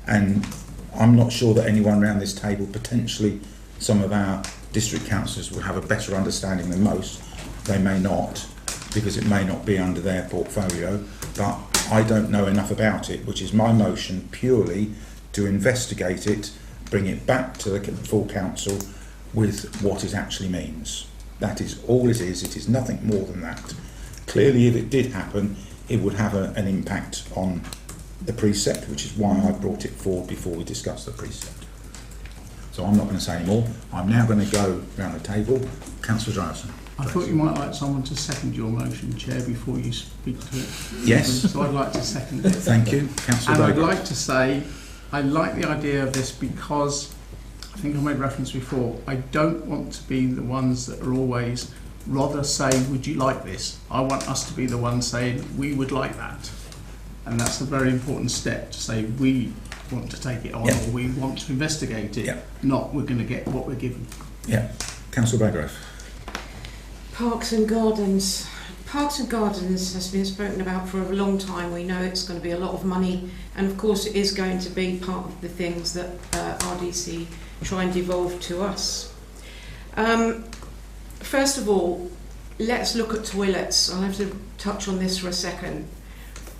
And I'm not sure that anyone around this table, potentially some of our district councillors, will have a better understanding than most. They may not, because it may not be under their portfolio, but I don't know enough about it, which is my motion purely to investigate it, bring it back to the full council with what it actually means. That is all it is nothing more than that. Clearly, if it did happen, it would have an impact on the precept, which is why I brought it forward before we discuss the precept. So I'm not going to say any more. I'm now going to go around the table. Councillor Drowson. I thought you might like someone to second your motion, Chair, before you speak to it. Yes. So I'd like to second it. Thank you, Councillor. And I'd like to say, I like the idea of this because, I think I made reference before, I don't want to be the ones that are always rather say, would you like this? I want us to be the ones saying, we would like that. And that's a very important step, to say we want to take it on, or we want to investigate it, not we're going to get what we're given. Yeah. Councillor Baggrove. Parks and gardens. Parks and gardens has been spoken about for a long time. We know it's going to be a lot of money, and of course it is going to be part of the things that RDC try and devolve to us. First of all, let's look at toilets. I'll have to touch on this for a second.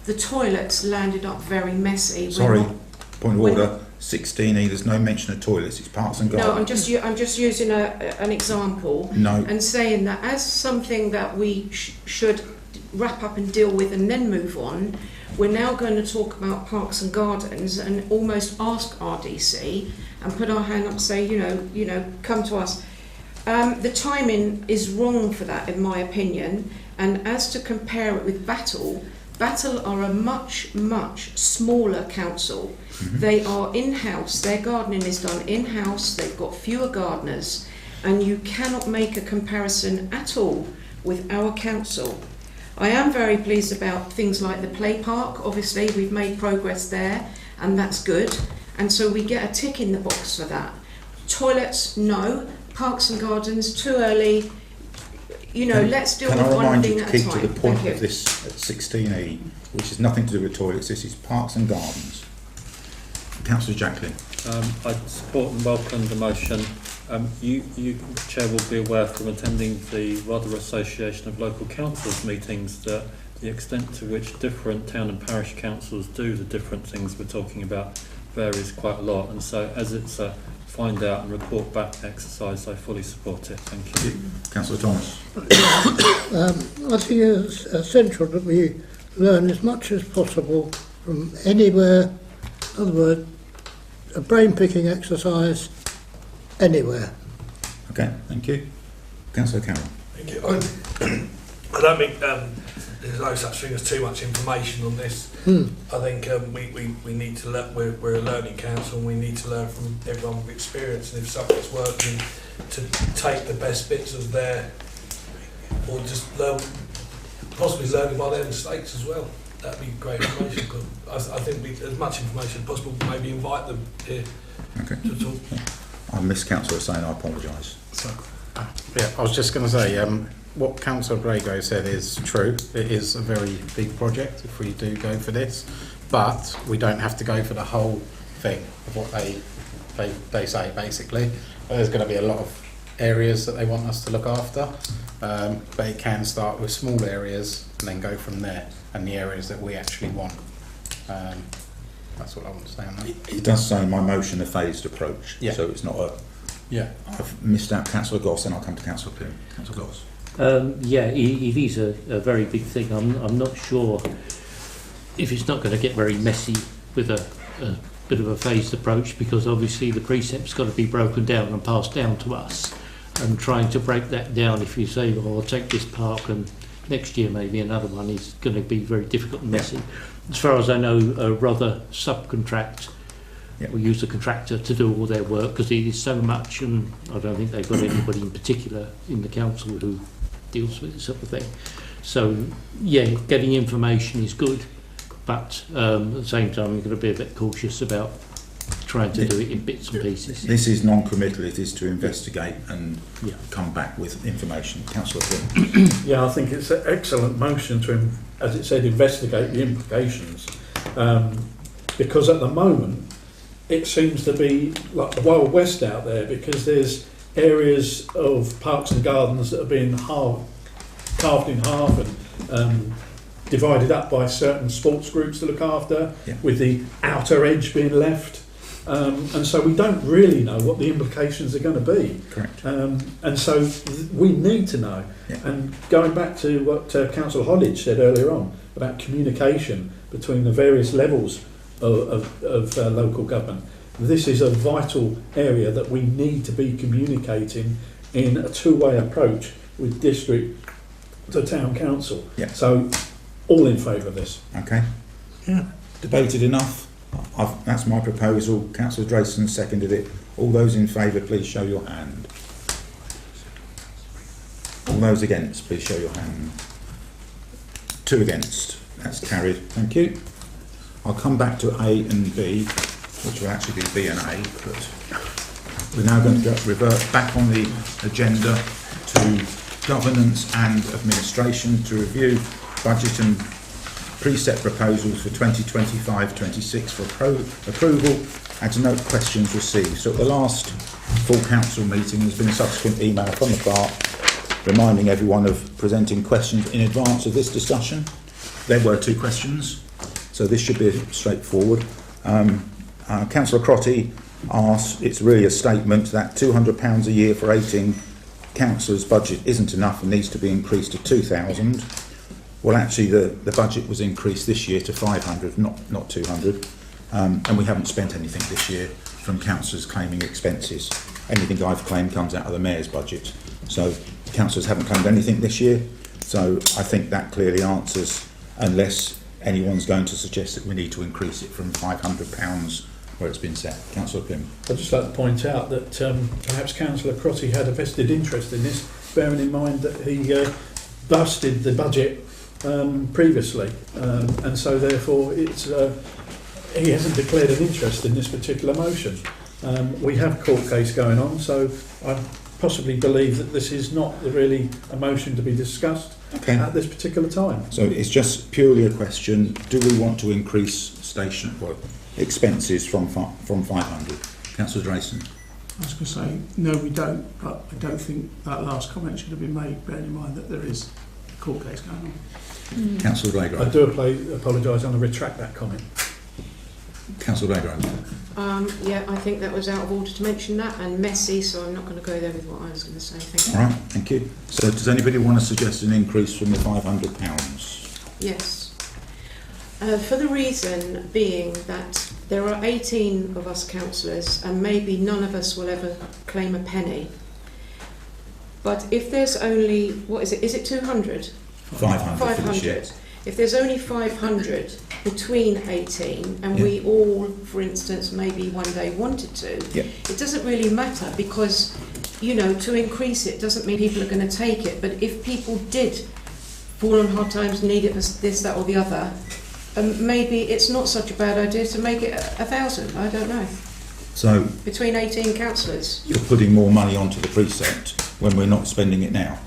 The toilets landed up very messy. Sorry, point of order. 16E, there's no mention of toilets, it's parks and gardens. No, I'm just using an example and saying that as something that we should wrap up and deal with and then move on, we're now going to talk about parks and gardens and almost ask RDC and put our hand up and say, you know, come to us. The timing is wrong for that, in my opinion, and as to compare it with Battle are a much smaller council. They are in-house, their gardening is done in-house, they've got fewer gardeners, and you cannot make a comparison at all with our council. I am very pleased about things like the play park. Obviously we've made progress there, and that's good, and so we get a tick in the box for that. Toilets, no. Parks and gardens, too early. You know, let's deal with one thing at a time. Can I remind you to keep to the point of this at 16E, which has nothing to do with toilets, this is parks and gardens. Councillor Jacklin. I support and welcome the motion. You, Chair, will be aware from attending the Rother Association of Local Councils meetings that the extent to which different town and parish councils do the different things we're talking about varies quite a lot, and so as it's a find out and report back exercise, I fully support it. Thank you. Councillor Thomas. I think it's essential that we learn as much as possible from anywhere. In other words, a brain-picking exercise anywhere. Okay, thank you. Councillor Carroll. Thank you. I don't think there's no such thing as too much information on this. I think we need to learn. We're a learning council, and we need to learn from everyone with experience. And if something's working, to take the best bits of there, or just possibly learning by their mistakes as well. That'd be great information. I think as much information as possible. Maybe invite them here to talk. I missed Councillor saying. I apologise. Yeah, I was just going to say, what Councillor Grego said is true. It is a very big project if we do go for this, but we don't have to go for the whole thing of what they say, basically. There's going to be a lot of areas that they want us to look after, but it can start with small areas and then go from there, and the areas that we actually want. That's what I want to say on that. It does say in my motion a phased approach, so it's not a... Yeah. I've missed out Councillor Goss, and I'll come to Councillor Pym. Councillor Goss. Yeah, it is a very big thing. I'm not sure if it's not going to get very messy with a bit of a phased approach, because obviously the precept's got to be broken down and passed down to us, and trying to break that down, if you say, well, I'll take this park and next year maybe another one, is going to be very difficult and messy. As far as I know, Rother subcontract. We use a contractor to do all their work because it is so much, and I don't think they've got anybody in particular in the council who deals with this sort of thing. So, yeah, getting information is good, but at the same time, you've got to be a bit cautious about trying to do it in bits and pieces. This is non-committal. It is to investigate and come back with information. Councillor Pym. Yeah, I think it's an excellent motion to, as it said, investigate the implications, because at the moment, it seems to be like the Wild West out there, because there's areas of parks and gardens that are being carved in half and divided up by certain sports groups to look after, with the outer edge being left. And so we don't really know what the implications are going to be. Correct. And so we need to know. And going back to what Councillor Hollidge said earlier on about communication between the various levels of local government. This is a vital area that we need to be communicating in a two-way approach with district to town council. So, all in favour of this. Okay. Yeah. Debated enough. That's my proposal. Councillor Drayson seconded it. All those in favour, please show your hand. All those against, please show your hand. 2 against. That's carried. Thank you. I'll come back to A and B, which will actually be B and A, but we're now going to revert back on the agenda to governance and administration to review budget and precept proposals for 2025-26 for approval and to note questions received. So at the last full council meeting, there's been a subsequent email from the clerk reminding everyone of presenting questions in advance of this discussion. There were 2 questions. So this should be straightforward. Councillor Crotty asked, it's really a statement that £200 a year for 18 councillors' budget isn't enough and needs to be increased to 2,000. Well, actually, the budget was increased this year to 500, not 200. And we haven't spent anything this year from councillors claiming expenses. Anything I've claimed comes out of the Mayor's budget. So councillors haven't claimed anything this year. So I think that clearly answers, unless anyone's going to suggest that we need to increase it from £500 where it's been set. Councillor Pym. I'd just like to point out that perhaps Councillor Crotty had a vested interest in this, bearing in mind that he busted the budget previously, and so therefore it's he hasn't declared an interest in this particular motion. We have a court case going on, so I possibly believe that this is not really a motion to be discussed at this particular time. So it's just purely a question, do we want to increase expenses from 500? Councillor Drayson. I was going to say, no we don't, but I don't think that last comment should have been made, bearing in mind that there is a court case going on. Councillor Blagrove. I do apologise and I retract that comment. Councillor Blagrove. Yeah, I think that was out of order to mention that, and messy, so I'm not going to go there with what I was going to say. Thank you. All right, thank you. So does anybody want to suggest an increase from the £500? Yes. For the reason being that there are 18 of us councillors, and maybe none of us will ever claim a penny. But if there's only, what is it 200? 500 for this year. If there's only 500 between 18, and Yeah. we all, for instance, maybe one day wanted to, Yeah. it doesn't really matter, because, you know, to increase it doesn't mean people are going to take it. But if people did fall on hard times, need it for this, that or the other, maybe it's not such a bad idea to make it 1,000, I don't know. So Between 18 councillors. you're putting more money onto the precept when we're not spending it now.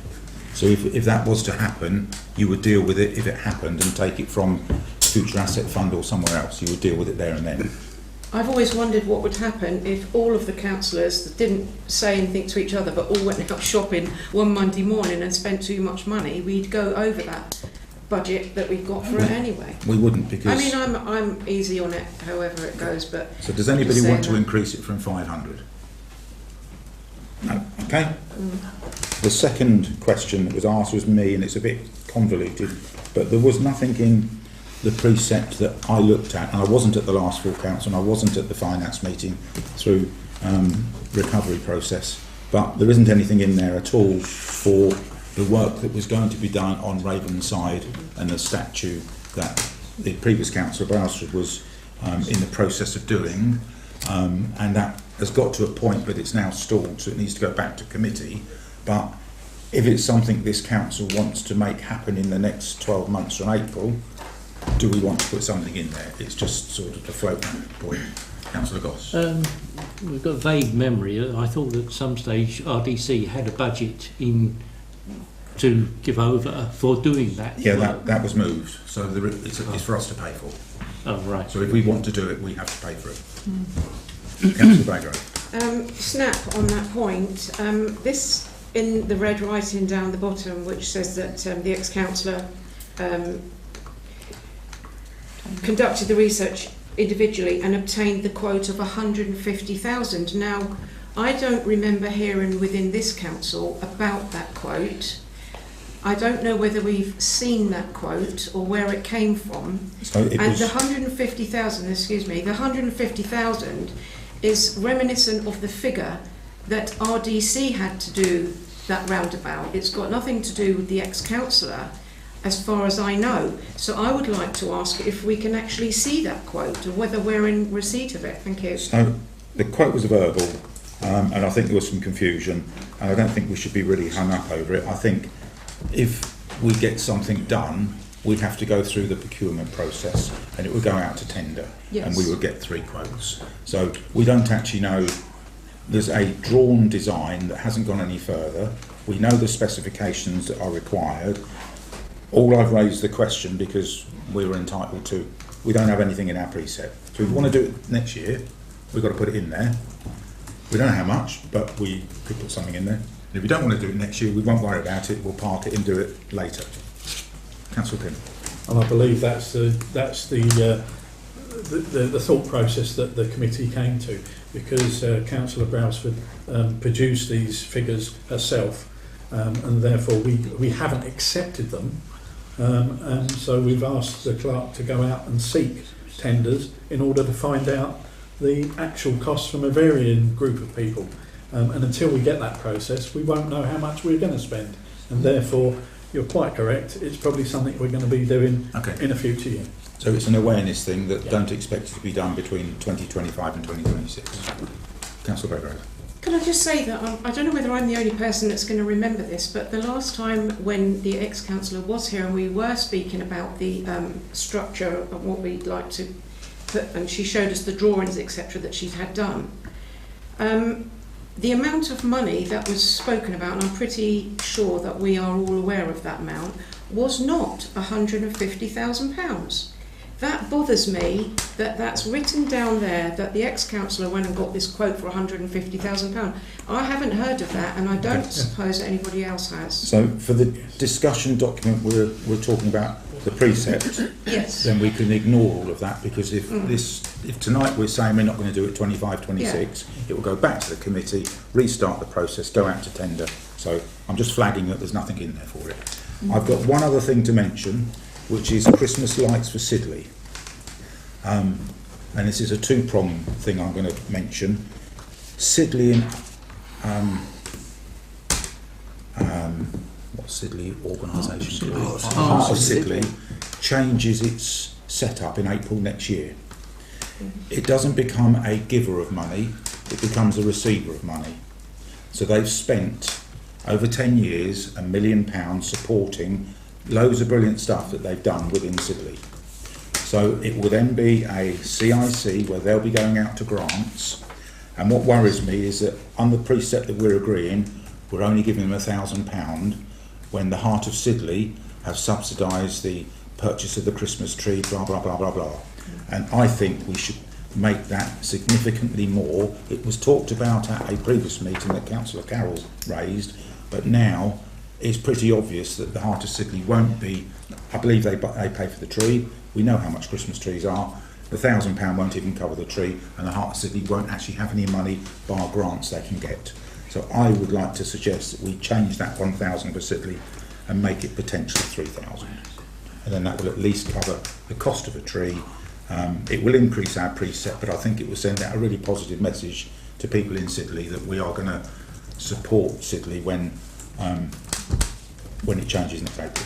So if that was to happen, you would deal with it if it happened and take it from future asset fund or somewhere else. You would deal with it there and then. I've always wondered what would happen if all of the councillors that didn't say anything to each other but all went out shopping one Monday morning and spent too much money. We'd go over that budget that we've got for it anyway. We wouldn't, because... I mean, I'm easy on it, however it goes, but... So does anybody want to that. increase it from 500? No. Okay. The second question that was asked was me, and it's a bit convoluted, but there was nothing in the precept that I looked at, and I wasn't at the last full council, and I wasn't at the finance meeting through recovery process, but there isn't anything in there at all for the work that was going to be done on Ravenside and the statue that the previous councillor Brailsford was in the process of doing, and that has got to a point, but it's now stalled, so it needs to go back to committee. But if it's something this council wants to make happen in the next 12 months from April, do we want to put something in there? It's just sort of a floating point. Councillor Goss. We've got a vague memory. I thought at some stage RDC had a budget in to give over for doing that. Yeah, that was moved, so it's for us to pay for. Oh, right. So if we want to do it, we have to pay for it. Councillor Bagro. Snap on that point. This in the red writing down the bottom, which says that the ex-councillor conducted the research individually and obtained the quote of 150,000. Now, I don't remember hearing within this council about that quote. I don't know whether we've seen that quote or where it came from. So it and was... the 150,000, excuse me, the 150,000 is reminiscent of the figure that RDC had to do that roundabout. It's got nothing to do with the ex-councillor, as far as I know. So I would like to ask if we can actually see that quote, or whether we're in receipt of it. Thank you. So the quote was verbal, and I think there was some confusion, and I don't think we should be really hung up over it. I think if we get something done, we'd have to go through the procurement process, and it would go out to tender, Yes. and we would get 3 quotes. So we don't actually know. There's a drawn design that hasn't gone any further. We know the specifications that are required. All I've raised the question because we were entitled to. We don't have anything in our precept. So if we want to do it next year, we've got to put it in there. We don't know how much, but we could put something in there. And if we don't want to do it next year, we won't worry about it. We'll park it and do it later. Councillor Pym. And I believe that's the thought process that the committee came to, because Councillor Brailsford produced these figures herself, and therefore we haven't accepted them, and so we've asked the clerk to go out and seek tenders in order to find out the actual costs from a varying group of people, and until we get that process, we won't know how much we're going to spend, and therefore you're quite correct, it's probably something we're going to be doing in a future year. So it's an awareness thing that don't expect it to be done between 2025 and 2026. Councillor Begrove. Can I just say that I don't know whether I'm the only person that's going to remember this, but the last time when the ex-councillor was here and we were speaking about the structure of what we'd like to put, and she showed us the drawings, etc., that she'd had done, the amount of money that was spoken about, and I'm pretty sure that we are all aware of that amount, was not £150,000. That bothers me that that's written down there that the ex-councillor went and got this quote for £150,000. I haven't heard of that, and I don't suppose that anybody else has. So for the discussion document we're talking about the precept, Yes. then we can ignore all of that, because if tonight we're saying we're not going to do it 25-26, it will go back to the committee, restart the process, go out to tender. So I'm just flagging that there's nothing in there for it. I've got one other thing to mention, which is Christmas lights for Sidley. And this is a two-pronged thing I'm going to mention. Sidley what's Sidley organisation? Heart of Sidley changes its setup in April next year. It doesn't become a giver of money, it becomes a receiver of money. So they've spent over 10 years £1 million supporting loads of brilliant stuff that they've done within Sidley. So it will then be a CIC where they'll be going out to grants, and what worries me is that under the precept that we're agreeing, we're only giving them £1,000 when the Heart of Sidley have subsidised the purchase of the Christmas tree, blah blah blah blah blah. And I think we should make that significantly more. It was talked about at a previous meeting that Councillor Carroll raised, but now it's pretty obvious that the Heart of Sidley won't be. I believe they pay for the tree. We know how much Christmas trees are. The £1,000 won't even cover the tree, and the Heart of Sidley won't actually have any money bar grants they can get. So I would like to suggest that we change that 1,000 for Sidley and make it potentially 3,000, and then that will at least cover the cost of a tree. It will increase our precept, but I think it will send out a really positive message to people in Sidley that we are going to support Sidley when it changes next April.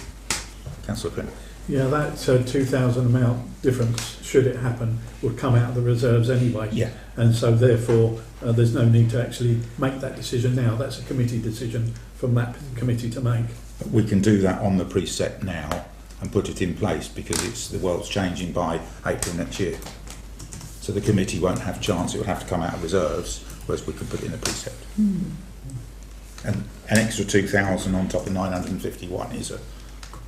Councillor Flynn. Yeah, that 2,000 amount difference, should it happen, would come out of the reserves anyway. Yeah. And so therefore there's no need to actually make that decision now. That's a committee decision from that committee to make. But we can do that on the precept now and put it in place, because the world's changing by April next year. So the committee won't have chance, it will have to come out of reserves, whereas we can put it in the precept. And an extra 2,000 on top of 951 is a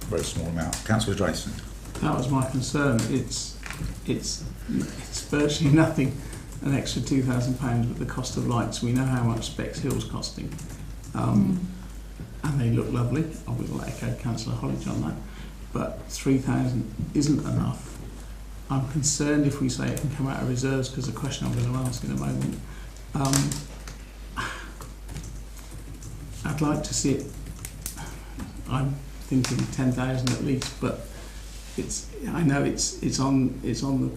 very small amount. Councillor Drayson. That was my concern. It's virtually nothing, an extra £2,000 with the cost of lights. We know how much Bexhill's costing, and they look lovely. I will echo Councillor Holledge on that, but 3,000 isn't enough. I'm concerned if we say it can come out of reserves, because the question I'm going to ask in a moment. I'd like to see it. I'm thinking 10,000 at least, but I know it's on the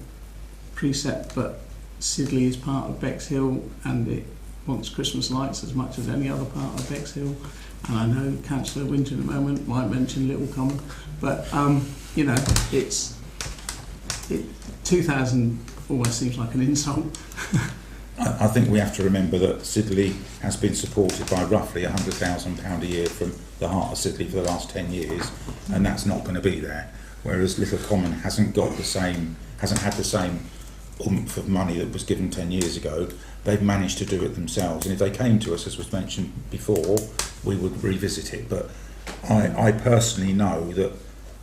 precept, but Sidley is part of Bexhill and it wants Christmas lights as much as any other part of Bexhill. And I know Councillor Winter in a moment might mention Little Common, but you know, 2,000 almost seems like an insult. I think we have to remember that Sidley has been supported by roughly £100,000 a year from the Heart of Sidley for the last 10 years, and that's not going to be there. Whereas Little Common hasn't had the same oomph of money that was given 10 years ago. They've managed to do it themselves, and if they came to us, as was mentioned before, we would revisit it. But I personally know that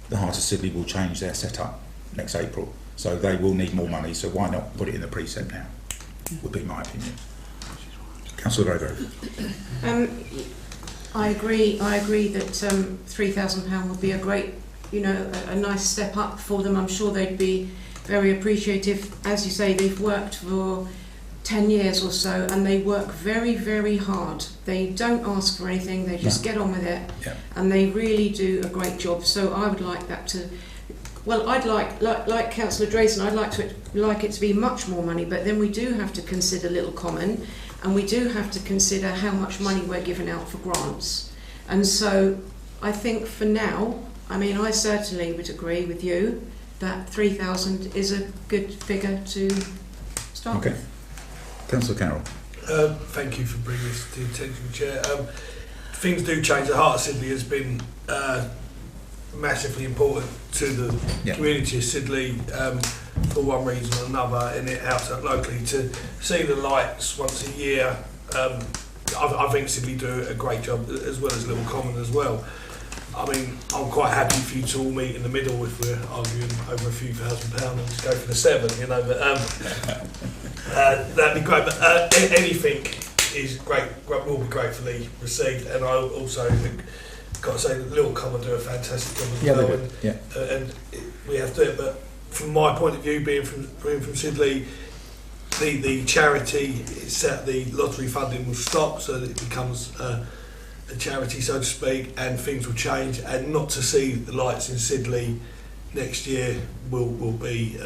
the Heart of Sidley will change their setup next April, so they will need more money, so why not put it in the precept now? Would be my opinion. Councillor Grego. I agree that £3,000 would be a great, a nice step up for them. I'm sure they'd be very appreciative. As you say, they've worked for 10 years or so, and they work very, very hard. They don't ask for anything, they just get on with it, and they really do a great job. So I would like that to, well, I'd like Councillor Drayson, I'd like it to be much more money, but then we do have to consider Little Common, and we do have to consider how much money we're giving out for grants. And so I think for now, I certainly would agree with you that 3,000 is a good figure to start with. Councillor Carroll. Thank you for bringing this to the attention, Chair. Things do change. The Heart of Sidley has been massively important to the community of Sidley for one reason or another, and it helps out locally to see the lights once a year. I think Sidley do a great job, as well as Little Common as well. I mean, I'm quite happy for you to all meet in the middle if we're arguing over a few £1,000 and just go for the 7, you know. But that'd be great. But anything is great. Will be gratefully received. And I also got to say, that Little Common do a fantastic job as well. And we have to. But from my point of view, being from Sidley, the charity is set. The lottery funding will stop, so that it becomes a charity, so to speak, and things will change. And not to see the lights in Sidley next year will be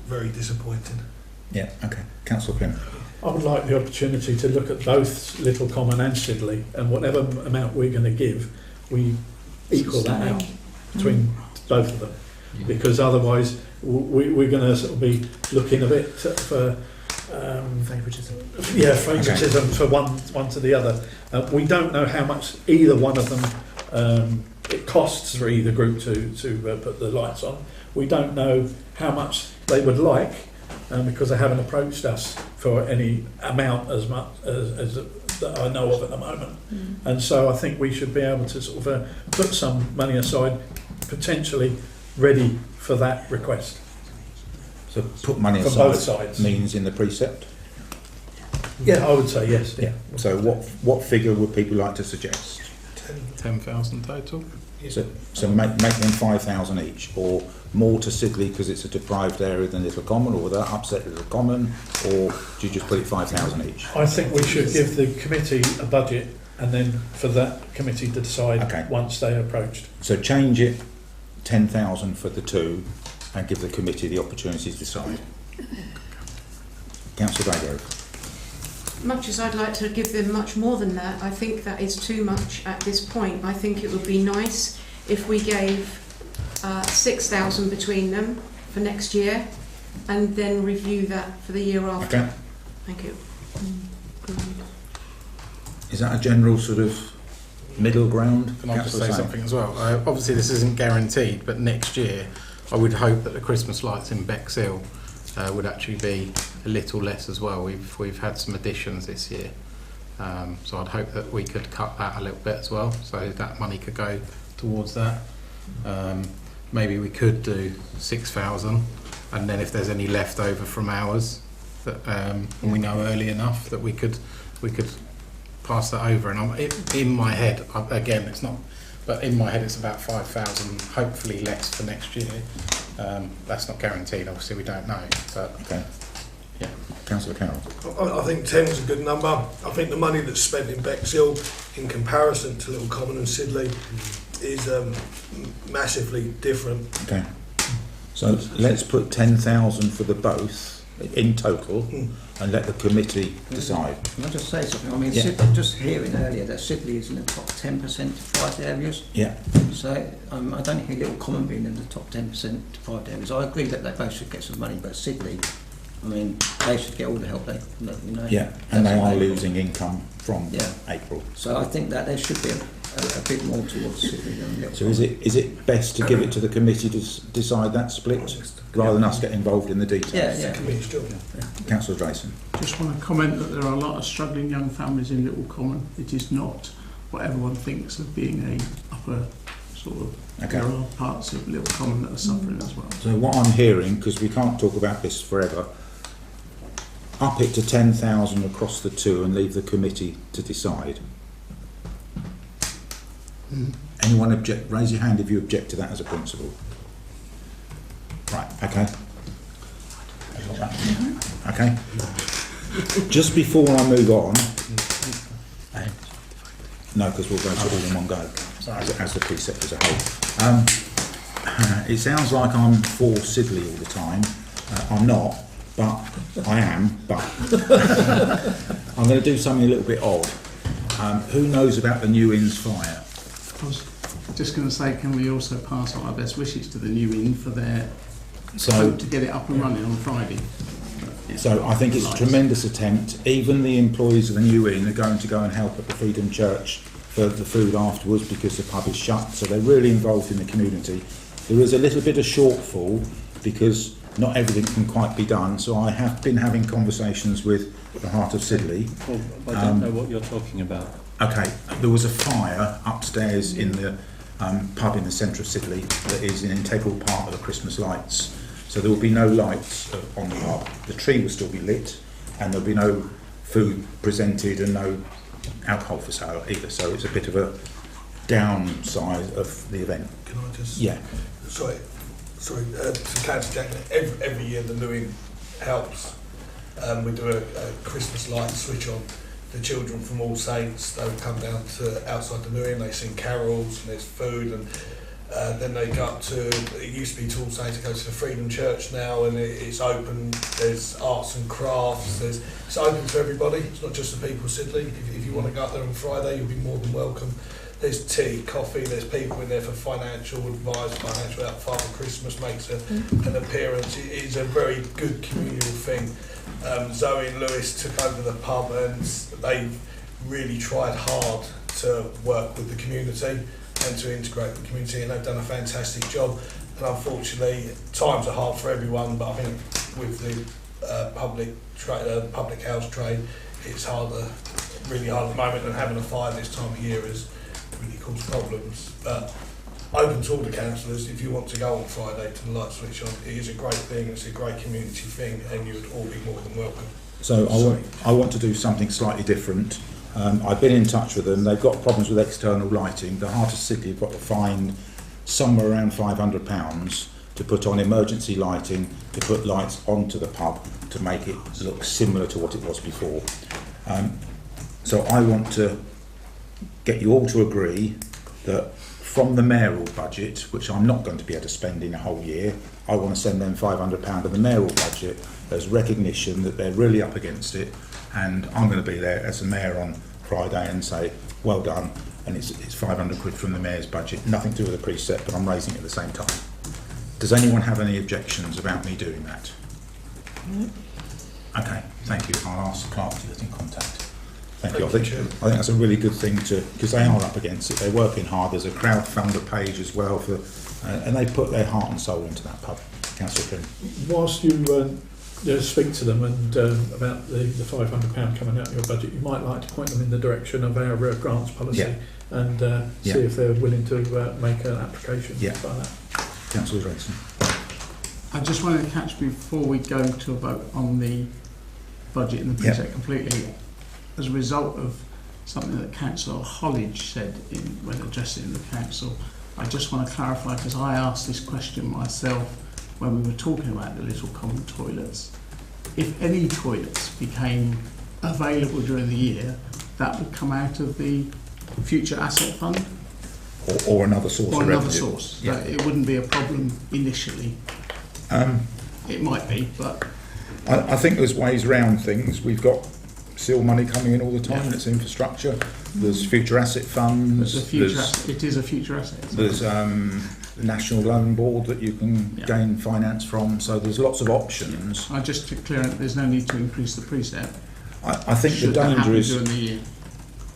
very disappointing. Yeah. Okay. Councillor Pym. I would like the opportunity to look at both Little Common and Sidley, and whatever amount we're going to give, we equal that out between both of them, because otherwise we're going to sort of be looking a bit for favouritism. Yeah, favouritism for one to the other. We don't know how much either one of them it costs for either group to put the lights on. We don't know how much they would like, because they haven't approached us for any amount as much as that I know of at the moment. And so I think we should be able to sort of put some money aside, potentially ready for that request. So put money from aside both sides means in the precept? Yeah, I would say yes. Yeah. So what figure would people like to suggest? 10,000 total. So make them 5,000 each, or more to Sidley because it's a deprived area than Little Common, or that upset Little Common, or do you just put it 5,000 each? I think we should give the committee a budget, and then for that committee to decide once they are approached. So change it 10,000 for the two, and give the committee the opportunity to decide. Councillor Baygrove. Much as I'd like to give them much more than that, I think that is too much at this point. I think it would be nice if we gave 6,000 between them for next year, and then review that for the year after. Okay. Thank you. Is that a general sort of middle ground? Can I just say something as well? Obviously this isn't guaranteed, but next year I would hope that the Christmas lights in Bexhill would actually be a little less as well. We've had some additions this year, so I'd hope that we could cut that a little bit as well, so that money could go towards that. Maybe we could do 6,000, and then if there's any left over from ours that and we know early enough that we could pass that over. And in my head, again, it's not, but in my head it's about 5,000, hopefully less for next year. That's not guaranteed, obviously we don't know, but okay. Yeah. Councillor Carroll. I think 10 is a good number. I think the money that's spent in Bexhill in comparison to Little Common and Sidley is massively different. Okay. So let's put 10,000 for the both in total, and let the committee decide. Can I just say something? I mean, Yeah. just hearing earlier that Sidley is in the top 10% deprived areas. Yeah. So I don't hear Little Common being in the top 10% deprived areas. I agree that they both should get some money, but Sidley, I mean, they should get all the help they, you know. Yeah, and they are losing income from April. So I think that there should be a bit more towards Sidley than Little So Common. is it best to give it to the committee to decide that split, rather than us get involved in the details? Yeah. Councillor Drayson. Just want to comment that there are a lot of struggling young families in Little Common. It is not what everyone thinks of being a upper sort of. There are parts of Little Common that are suffering as well. So what I'm hearing, because we can't talk about this forever, up it to 10,000 across the two and leave the committee to decide. Anyone object? Raise your hand if you object to that as a principle. Right, okay. Okay. Just before I move on, no, because we'll go to all in one go, as the precept as a whole. It sounds like I'm for Sidley all the time. I'm not, but I am, but I'm going to do something a little bit odd. Who knows about the New Inns fire? I was just going to say, can we also pass on our best wishes to the New Inn for their hope to get it up and running on Friday? So I think it's a tremendous attempt. Even the employees of the New Inn are going to go and help at the Freedom Church for the food afterwards because the pub is shut, so they're really involved in the community. There is a little bit of shortfall because not everything can quite be done, so I have been having conversations with the Heart of Sidley. Well, I don't know what you're talking about. Okay, there was a fire upstairs in the pub in the centre of Sidley that is an integral part of the Christmas lights. So there will be no lights on the pub. The tree will still be lit, and there'll be no food presented and no alcohol for sale either. So it's a bit of a downside of the event. Can I just... Yeah. Sorry, to Councillor Jackman, every year the Newing helps. We do a Christmas light switch on. The children from All Saints, they would come down to outside the Newing, they sing carols and there's food, and then they go up to, it used to be to All Saints, it goes to the Freedom Church now, and it's open, there's arts and crafts, it's open to everybody, it's not just the people of Sidley. If you want to go up there on Friday, you'll be more than welcome. There's tea, coffee, there's people in there for financial advice, financial help. Father Christmas makes an appearance. It is a very good communal thing. Zoe and Lewis took over the pub, and they really tried hard to work with the community and to integrate the community, and they've done a fantastic job. And unfortunately, times are hard for everyone, but I think with the public house trade, it's really hard at the moment, and having a fire this time of year is really cause problems. But open to all the councillors, if you want to go on Friday to the light switch on, it is a great thing, it's a great community thing, and you would all be more than welcome. So I want to do something slightly different. I've been in touch with them. They've got problems with external lighting. The Heart of Sidley have got to find somewhere around £500 to put on emergency lighting, to put lights onto the pub to make it look similar to what it was before. So I want to get you all to agree that from the mayoral budget, which I'm not going to be able to spend in a whole year, I want to send them £500 of the mayoral budget as recognition that they're really up against it, and I'm going to be there as the mayor on Friday and say, well done, and it's £500 from the mayor's budget, nothing to do with the precept, but I'm raising it at the same time. Does anyone have any objections about me doing that? No. Okay, thank you. I'll ask the clerk to get in contact. Thank you. I think that's a really good thing because they are up against it. They're working hard. There's a crowdfunder page as well for, and they put their heart and soul into that pub. Councillor Pym. Whilst you speak to them and about the £500 coming out of your budget, you might like to point them in the direction of our grants policy and see if they're willing to make an application for that. Councillor Grayson. I just wanted to catch before we go to a vote on the budget and the precept completely. As a result of something that Councillor Hollidge said when addressing the council, I just want to clarify, because I asked this question myself when we were talking about the little common toilets. If any toilets became available during the year, that would come out of the future asset fund? Or another source of revenue. Or another source. Yeah. It wouldn't be a problem initially. It might be, but... I think there's ways around things. We've got seal money coming in all the time, and it's infrastructure. There's future asset funds. It is a future asset. There's the National Loan Board that you can gain finance from. So there's lots of options. Just to clear it, there's no need to increase the precept. I think the danger is,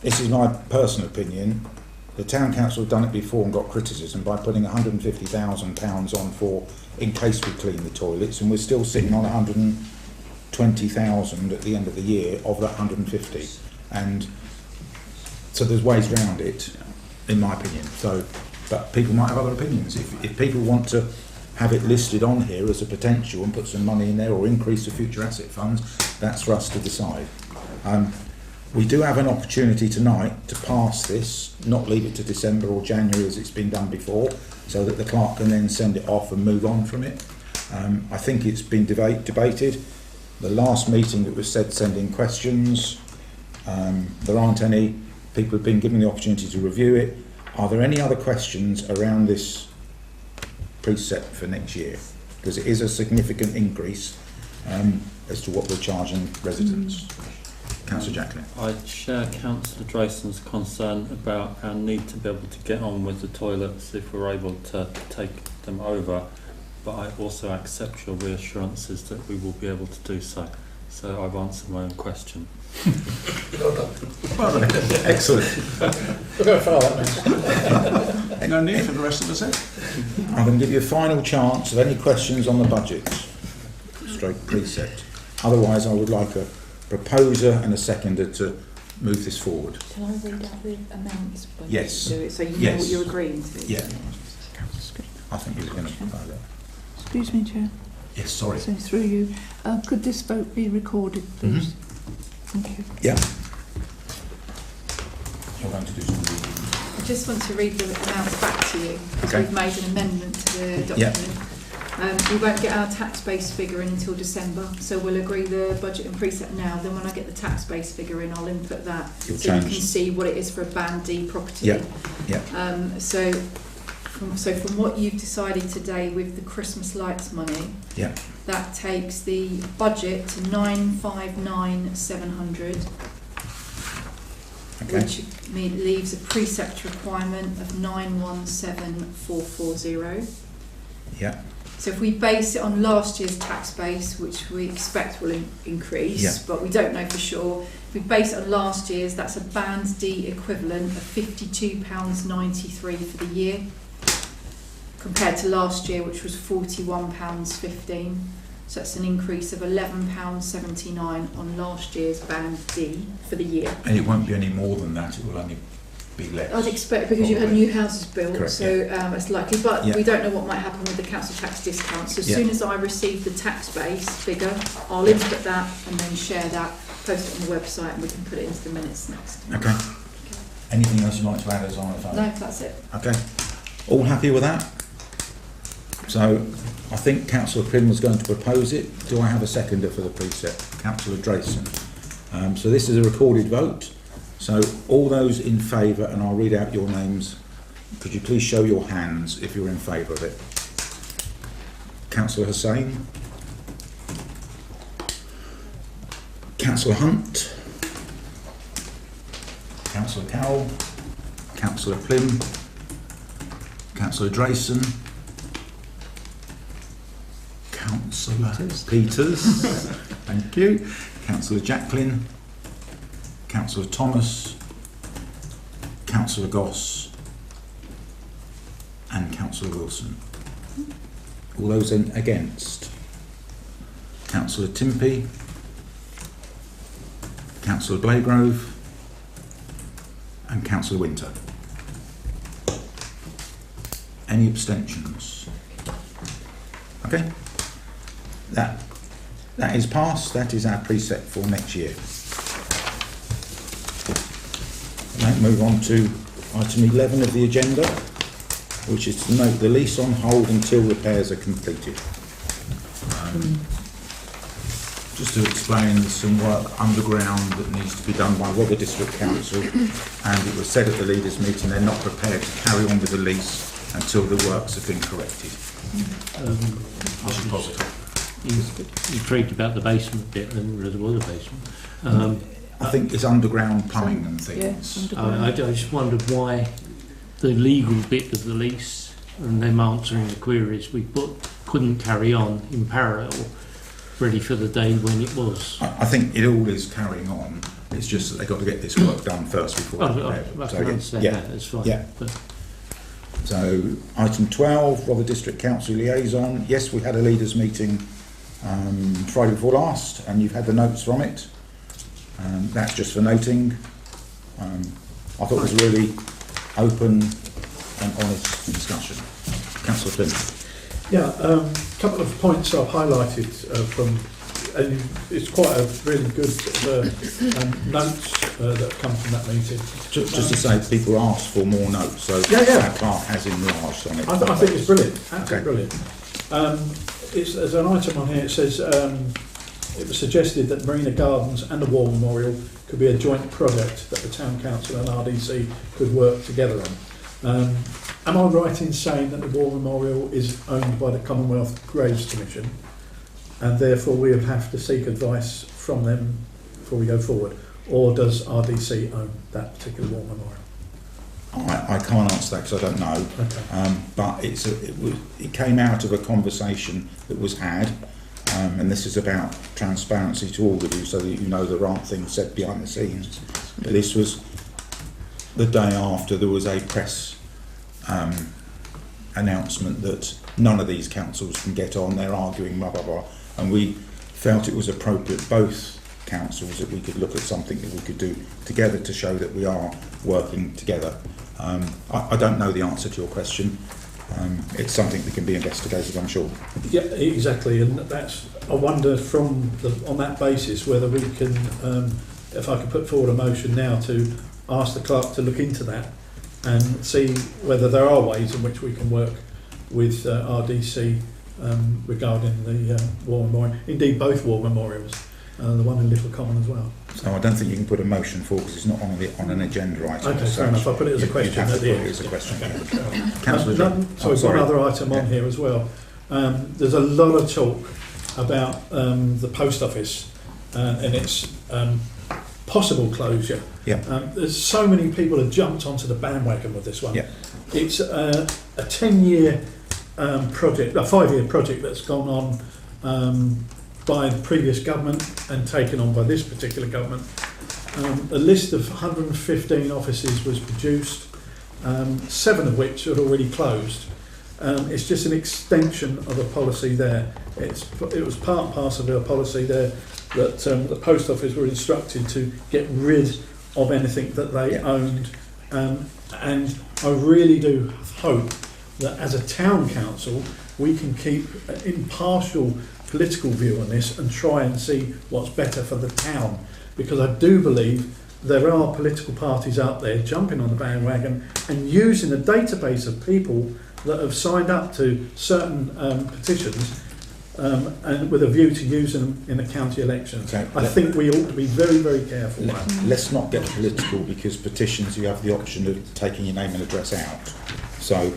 this is my personal opinion, the town council have done it before and got criticism by putting £150,000 on for in case we clean the toilets, and we're still sitting on 120,000 at the end of the year of that 150, and so there's ways around it, in my opinion. So, but people might have other opinions. If people want to have it listed on here as a potential and put some money in there or increase the future asset funds, that's for us to decide. We do have an opportunity tonight to pass this, not leave it to December or January as it's been done before, so that the clerk can then send it off and move on from it. I think it's been debated. The last meeting it was said send in questions. There aren't any. People have been given the opportunity to review it. Are there any other questions around this precept for next year? Because it is a significant increase as to what we're charging residents. Councillor Jacklin. I share Councillor Drayson's concern about our need to be able to get on with the toilets if we're able to take them over, but I also accept your reassurances that we will be able to do so. So I've answered my own question. Well done. Excellent. No need for the rest of the set. I'm going to give you a final chance of any questions on the budget stroke precept. Otherwise I would like a proposer and a seconder to move this forward. Shall I read out the amounts? Yes. Do it so you know Yes. what you're agreeing to? Yeah. I think you were going to propose that. Excuse me, Chair. Yes, sorry. So through you, could this vote be recorded, please? Thank you. Yeah. You're going to do some reading. I just want to read the amounts back to you because Okay. we've made an amendment to the document. We won't get our tax base figure in until December, so we'll agree the budget and precept now. Then when I get the tax base figure in, I'll input that You'll so change. you can see what it is for a Band D property. Yeah. Yeah. So from what you've decided today with the Christmas lights money, Yeah. that takes the budget to 959,700. Okay. Which leaves a precept requirement of 917,440. Yeah. So if we base it on last year's tax base, which we expect will increase, Yeah. but we don't know for sure, if we base it on last year's, that's a Band D equivalent of £52.93 for the year, compared to last year, which was £41.15. So that's an increase of £11.79 on last year's Band D for the year. And it won't be any more than that, it will only be less. I'd expect, because you had probably. new houses built, Correct, so it's likely, but Yeah. we don't know what might happen with the council tax discount. So as Yeah. soon as I receive the tax base figure, I'll input that and then share that, post it on the website, and we can put it into the minutes next. Okay. Anything else you'd like to add as RFO? No, that's it. Okay. All happy with that? So I think Councillor Pym was going to propose it. Do I have a seconder for the precept? Councillor Drayson. So this is a recorded vote. So all those in favour, and I'll read out your names. Could you please show your hands if you're in favour of it? Councillor Hussain. Councillor Hunt. Councillor Cowell. Councillor Pym. Councillor Drayson. Councillor Peters. Thank you. Councillor Jacqueline. Councillor Thomas. Councillor Goss. And Councillor Wilson. All those against? Councillor Timpey. Councillor Blagrove. And Councillor Winter. Any abstentions? Okay. That is passed. That is our precept for next year. Now move on to item 11 of the agenda, which is to note the lease on hold until repairs are completed. Just to explain, there's some work underground that needs to be done by Rother District Council, and it was said at the leaders' meeting they're not prepared to carry on with the lease until the works have been corrected. Which is positive. You're intrigued about the basement bit, and there was a basement. I think it's underground plumbing and things. I just wondered why the legal bit of the lease and them answering the queries we put couldn't carry on in parallel, ready for the day when it was. I think it all is carrying on. It's just that they've got to get this work done first before. I can understand that. It's fine. Yeah. But So item 12, Rother District Council liaison. Yes, we had a leaders' meeting Friday before last, and you've had the notes from it. That's just for noting. I thought it was a really open and honest discussion. Councillor Flynn. Yeah, a couple of points I've highlighted from, and it's quite a really good notes that have come from that meeting. Just to say, people asked for more notes, so our clerk has enlarged on it. I think it's brilliant, absolutely Okay. brilliant. There's an item on here, it says it was suggested that Marina Gardens and the War Memorial could be a joint project that the Town Council and RDC could work together on. Am I right in saying that the War Memorial is owned by the Commonwealth Graves Commission, and therefore we would have to seek advice from them before we go forward? Or does RDC own that particular War Memorial? I can't answer that because I don't know. Okay. But it came out of a conversation that was had, and this is about transparency to all of you, so that you know there aren't things said behind the scenes. But this was the day after there was a press announcement that none of these councils can get on, they're arguing, blah blah blah, and we felt it was appropriate both councils that we could look at something that we could do together to show that we are working together. I don't know the answer to your question. It's something that can be investigated, I'm sure. Yeah, exactly, and that's, I wonder on that basis whether we can, if I could put forward a motion now to ask the clerk to look into that and see whether there are ways in which we can work with RDC regarding the war memorial, indeed both war memorials, the one in Little Common as well. So I don't think you can put a motion forward because it's not on an agenda item. Okay, fair enough. I'll put it as a question at the end. As a question. Okay. Councillor John. Sorry, one other item on here as well. There's a lot of talk about the post office and its possible closure. Yeah. There's so many people have jumped onto the bandwagon with this one. Yeah. It's a 10-year project, a 5-year project that's gone on by the previous government and taken on by this particular government. A list of 115 offices was produced, 7 of which had already closed. It's just an extension of a policy there. It was part and parcel of a policy there that the post office were instructed to get rid of anything that they owned. And I really do hope that as a town council we can keep an impartial political view on this and try and see what's better for the town, because I do believe there are political parties out there jumping on the bandwagon and using a database of people that have signed up to certain petitions and with a view to using them in the county elections. Okay. I think we ought to be very, very careful. Let's not get political, because petitions you have the option of taking your name and address out. So,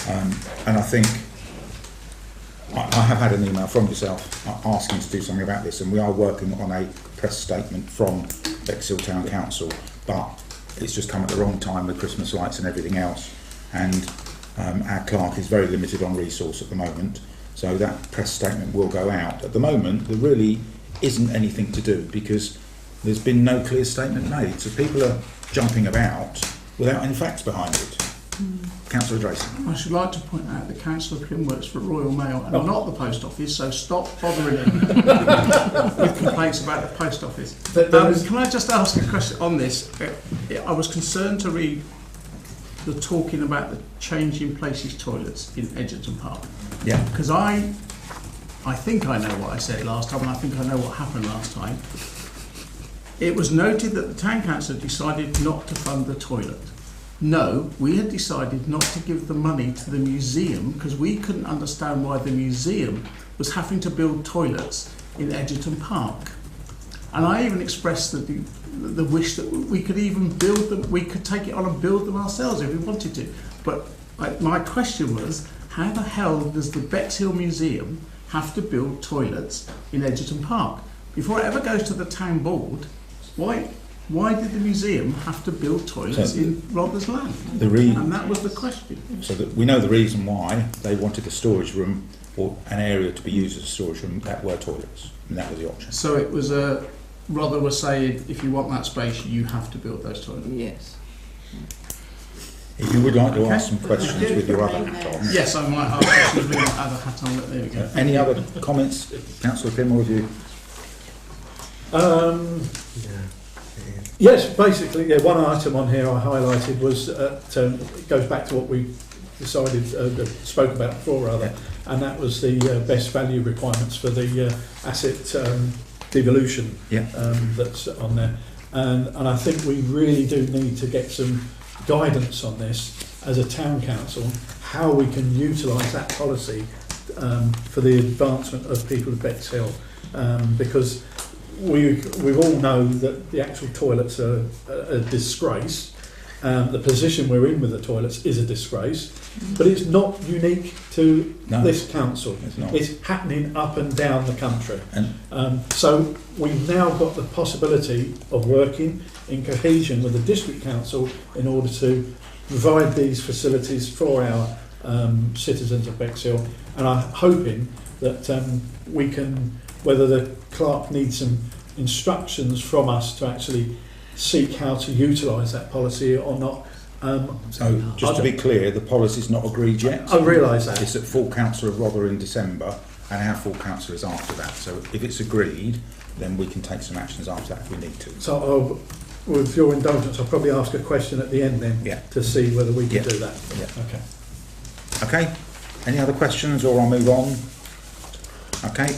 and I think I have had an email from yourself asking to do something about this, and we are working on a press statement from Bexhill Town Council, but it's just come at the wrong time with Christmas lights and everything else, and our clerk is very limited on resource at the moment, so that press statement will go out. At the moment there really isn't anything to do because there's been no clear statement made, so people are jumping about without any facts behind it. Councillor Drayson. I should like to point out that Councillor Pym works for Royal Mail and not the post office, so stop bothering him with complaints about the post office. Can I just ask a question on this? I was concerned to read the talking about the changing places toilets in Edgerton Park. Yeah. Because I think I know what I said last time, and I think I know what happened last time. It was noted that the town council decided not to fund the toilet. No, we had decided not to give the money to the museum because we couldn't understand why the museum was having to build toilets in Edgerton Park. And I even expressed the wish that we could even build them, we could take it on and build them ourselves if we wanted to. But my question was, how the hell does the Bexhill Museum have to build toilets in Edgerton Park? Before it ever goes to the town board, why did the museum have to build toilets in Rother's land? And that was the question. So that we know the reason why they wanted a storage room or an area to be used as a storage room that were toilets, and that was the option. So it was Rother was saying, if you want that space, you have to build those toilets. Yes. If you would like to ask some questions with your other hat on. Yes, I might ask questions with my other hat on, but there we go. Any other comments, Councillor Pym, or review? Yes, basically, one item on here I highlighted was, it goes back to what we decided, spoke about before rather, and that was the best value requirements for the asset devolution that's on there. And I think we really do need to get some guidance on this as a town council, how we can utilise that policy for the advancement of people of Bexhill, because we all know that the actual toilets are a disgrace. The position we're in with the toilets is a disgrace, but it's not unique to this council. It's happening up and down the country. So we've now got the possibility of working in cohesion with the district council in order to provide these facilities for our citizens of Bexhill, and I'm hoping that we can, whether the clerk needs some instructions from us to actually seek how to utilise that policy or not. So just to be clear, the policy's not agreed yet. I realise that. It's at full council of Rother in December, and our full council is after that. So if it's agreed, then we can take some actions after that if we need to. So with your indulgence, I'll probably ask a question at the end then to see whether we can do that. Yeah. Okay. Okay. Any other questions, or I'll move on? Okay.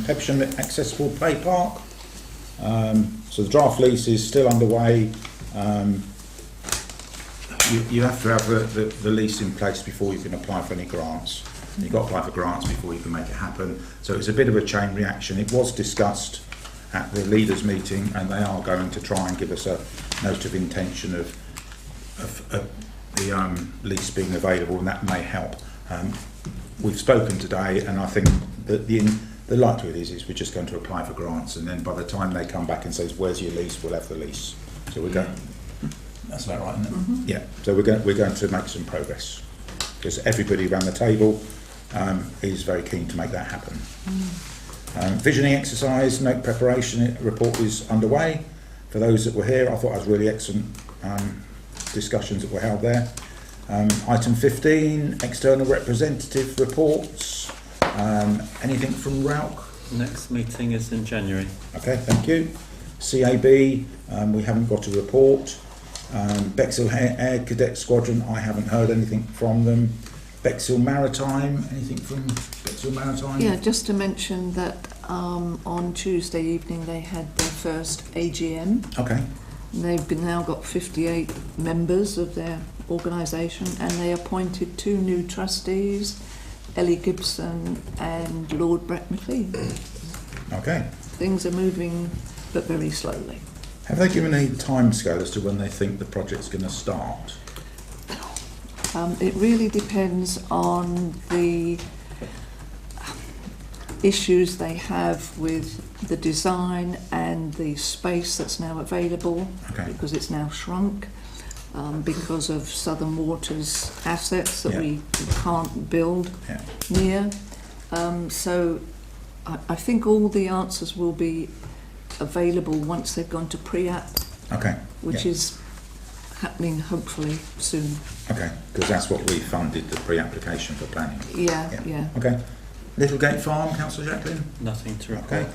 Pepsham Accessible Play Park. So the draft lease is still underway. You have to have the lease in place before you can apply for any grants. You've got to apply for grants before you can make it happen. So it's a bit of a chain reaction. It was discussed at the leaders' meeting, and they are going to try and give us a note of intention of the lease being available, and that may help. We've spoken today, and I think that the likelihood is we're just going to apply for grants, and then by the time they come back and says, "Where's your lease?" we'll have the lease. So we're going. That's about right, isn't it? Mm-hmm. Yeah. So we're going to make some progress, because everybody around the table is very keen to make that happen. Visioning exercise, note preparation report is underway. For those that were here, I thought it was really excellent discussions that were held there. Item 15, external representative reports. Anything from Rauk? Next meeting is in January. Okay, thank you. CAB, we haven't got a report. Bexhill Air Cadet Squadron, I haven't heard anything from them. Bexhill Maritime, anything from Bexhill Maritime? Yeah, just to mention that on Tuesday evening they had their first AGM. Okay. They've now got 58 members of their organisation, and they appointed 2 new trustees, Ellie Gibson and Lord Brett McLean. Okay. Things are moving, but very slowly. Have they given a timescale as to when they think the project's going to start? It really depends on the issues they have with the design and the space that's now available, because it's now shrunk because of Southern Water's assets that we can't build near. So I think all the answers will be available once they've gone to pre-app, which is happening hopefully soon. Okay, because that's what we funded, the pre-application for planning. Yeah. Okay. Littlegate Farm, Councillor Jacqueline? Nothing to report. Okay.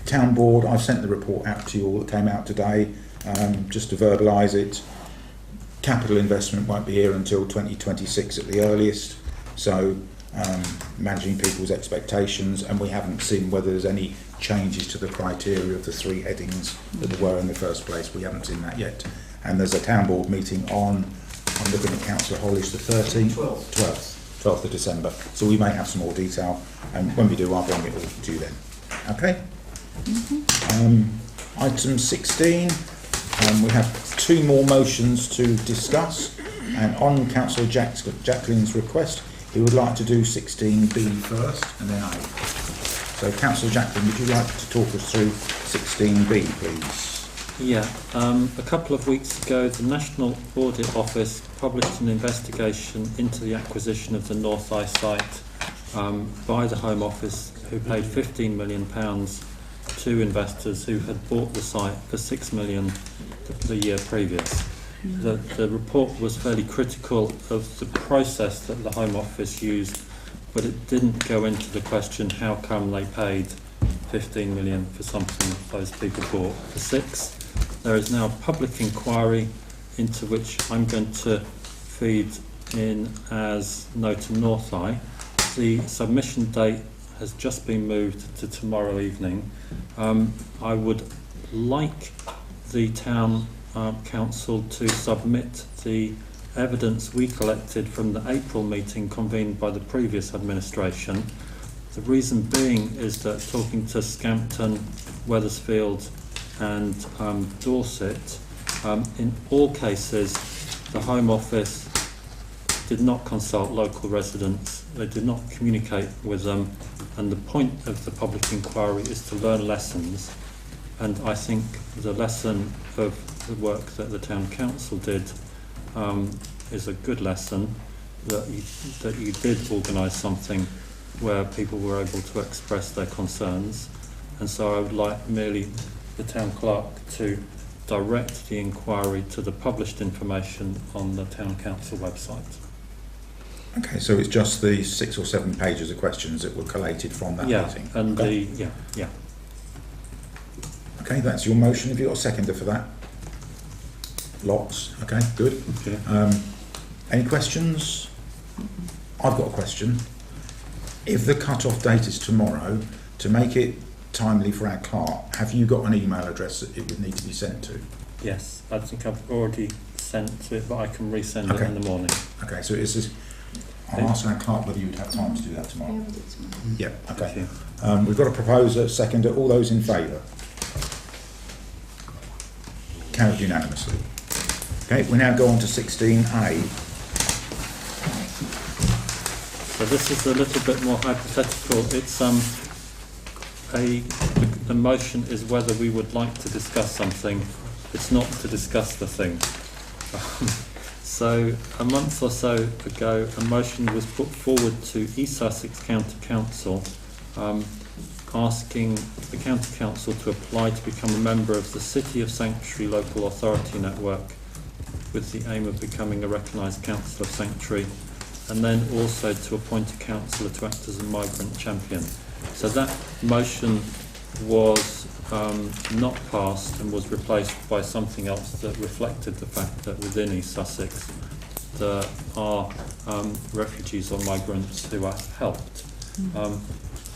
Town Board, I've sent the report out to you all that came out today, just to verbalise it. Capital investment won't be here until 2026 at the earliest, so managing people's expectations, and we haven't seen whether there's any changes to the criteria of the 3 headings that there were in the first place. We haven't seen that yet. And there's a Town Board meeting on, I'm looking at Councillor Hollis, the 13th? 12th of December. So we may have some more detail, and when we do, I'll bring it all to you then. Okay? Item 16, we have 2 more motions to discuss, and on Councillor Jacqueline's request, he would like to do 16B first, and then A. So Councillor Jacqueline, would you like to talk us through 16B, please? Yeah, a couple of weeks ago the National Audit Office published an investigation into the acquisition of the North Eye site by the Home Office, who paid £15 million to investors who had bought the site for £6 million the year previous. The report was fairly critical of the process that the Home Office used, but it didn't go into the question how come they paid 15 million for something those people bought for 6. There is now a public inquiry into which I'm going to feed in as no to North Eye. The submission date has just been moved to tomorrow evening. I would like the town council to submit the evidence we collected from the April meeting convened by the previous administration. The reason being is that talking to Scampton, Wethersfield and Dorset, in all cases the Home Office did not consult local residents, they did not communicate with them, and the point of the public inquiry is to learn lessons, and I think the lesson of the work that the town council did is a good lesson, that you did organise something where people were able to express their concerns, and so I would like merely the town clerk to direct the inquiry to the published information on the town council website. Okay, so it's just the 6 or 7 pages of questions that were collated from that meeting. And okay. yeah. Okay, that's your motion. Have you got a seconder for that? Lots. Okay, good. Okay. Any questions? I've got a question. If the cut-off date is tomorrow, to make it timely for our clerk, have you got an email address that it would need to be sent to? Yes, I think I've already sent it, but I can resend it in the morning. Okay, so it's just, I'll ask our clerk whether you'd have time to do that tomorrow. Yeah, okay. We've got a proposer, seconder. All those in favour? Carried unanimously. Okay, we now go on to 16A. So this is a little bit more hypothetical. It's the motion is whether we would like to discuss something. It's not to discuss the thing. So a month or so ago, a motion was put forward to East Sussex County Council asking the County Council to apply to become a member of the City of Sanctuary Local Authority Network with the aim of becoming a recognised Council of Sanctuary, and then also to appoint a councillor to act as a migrant champion. So that motion was not passed and was replaced by something else that reflected the fact that within East Sussex there are refugees or migrants who are helped.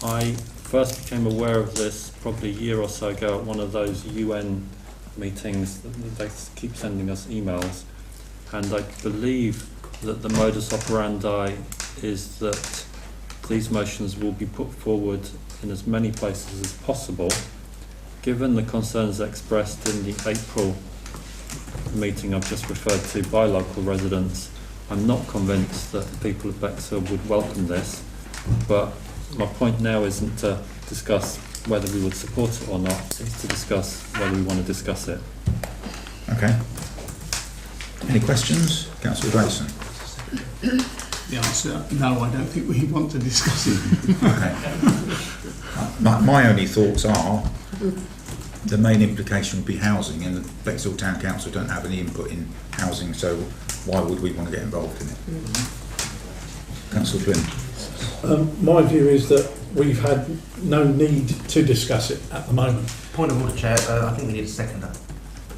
I first became aware of this probably a year or so ago at one of those UN meetings. They keep sending us emails, and I believe that the modus operandi is that these motions will be put forward in as many places as possible. Given the concerns expressed in the April meeting I've just referred to by local residents, I'm not convinced that the people of Bexhill would welcome this, but my point now isn't to discuss whether we would support it or not, it's to discuss whether we want to discuss it. Okay. Any questions? Councillor Grayson. The answer, no, I don't think we want to discuss it. Okay. My only thoughts are the main implication would be housing, and the Bexhill Town Council don't have any input in housing, so why would we want to get involved in it? Councillor Flynn. My view is that we've had no need to discuss it at the moment. Point of order, Chair. I think we need a seconder.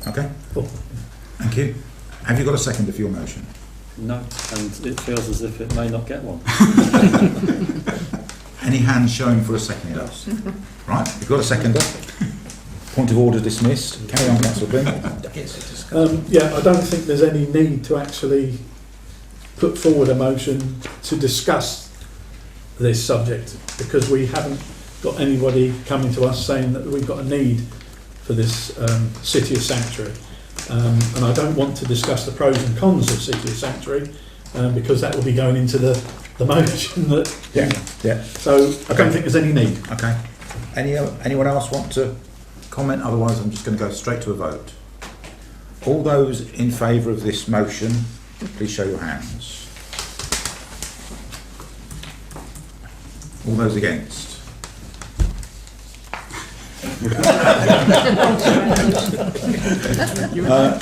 Okay. Cool. Thank you. Have you got a seconder for your motion? No, and it feels as if it may not get one. Any hands showing for a seconder? Right, you've got a seconder. Point of order dismissed. Carry on, Councillor Flynn. Yeah, I don't think there's any need to actually put forward a motion to discuss this subject, because we haven't got anybody coming to us saying that we've got a need for this City of Sanctuary. And I don't want to discuss the pros and cons of City of Sanctuary, because that will be going into the motion that... Yeah. So I don't think there's any need. Okay. Anyone else want to comment? Otherwise I'm just going to go straight to a vote. All those in favour of this motion, please show your hands. All those against?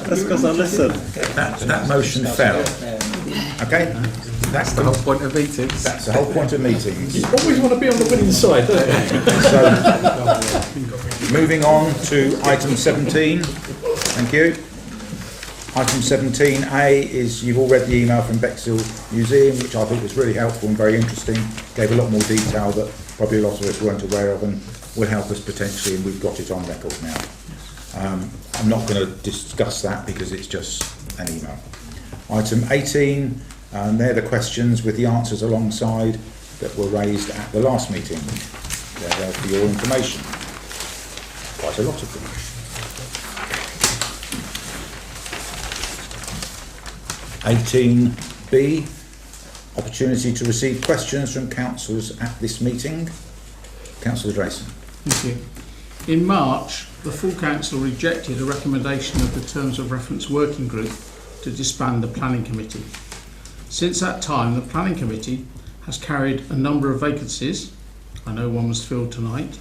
That's because I listened. That motion fell. Okay? That's the whole point of meetings. That's the whole point of meetings. You always want to be on the winning side, don't you? So, moving on to item 17. Thank you. Item 17A is, you've all read the email from Bexhill Museum, which I thought was really helpful and very interesting. Gave a lot more detail that probably a lot of us weren't aware of and will help us potentially, and we've got it on record now. I'm not going to discuss that because it's just an email. Item 18, they're the questions with the answers alongside that were raised at the last meeting. They're there for your information. Quite a lot of them. (18B) opportunity to receive questions from councillors at this meeting. Councillor Drayson. Thank you. In March, the full council rejected a recommendation of the Terms of Reference Working Group to disband the Planning Committee. Since that time, the Planning Committee has carried a number of vacancies, I know one was filled tonight,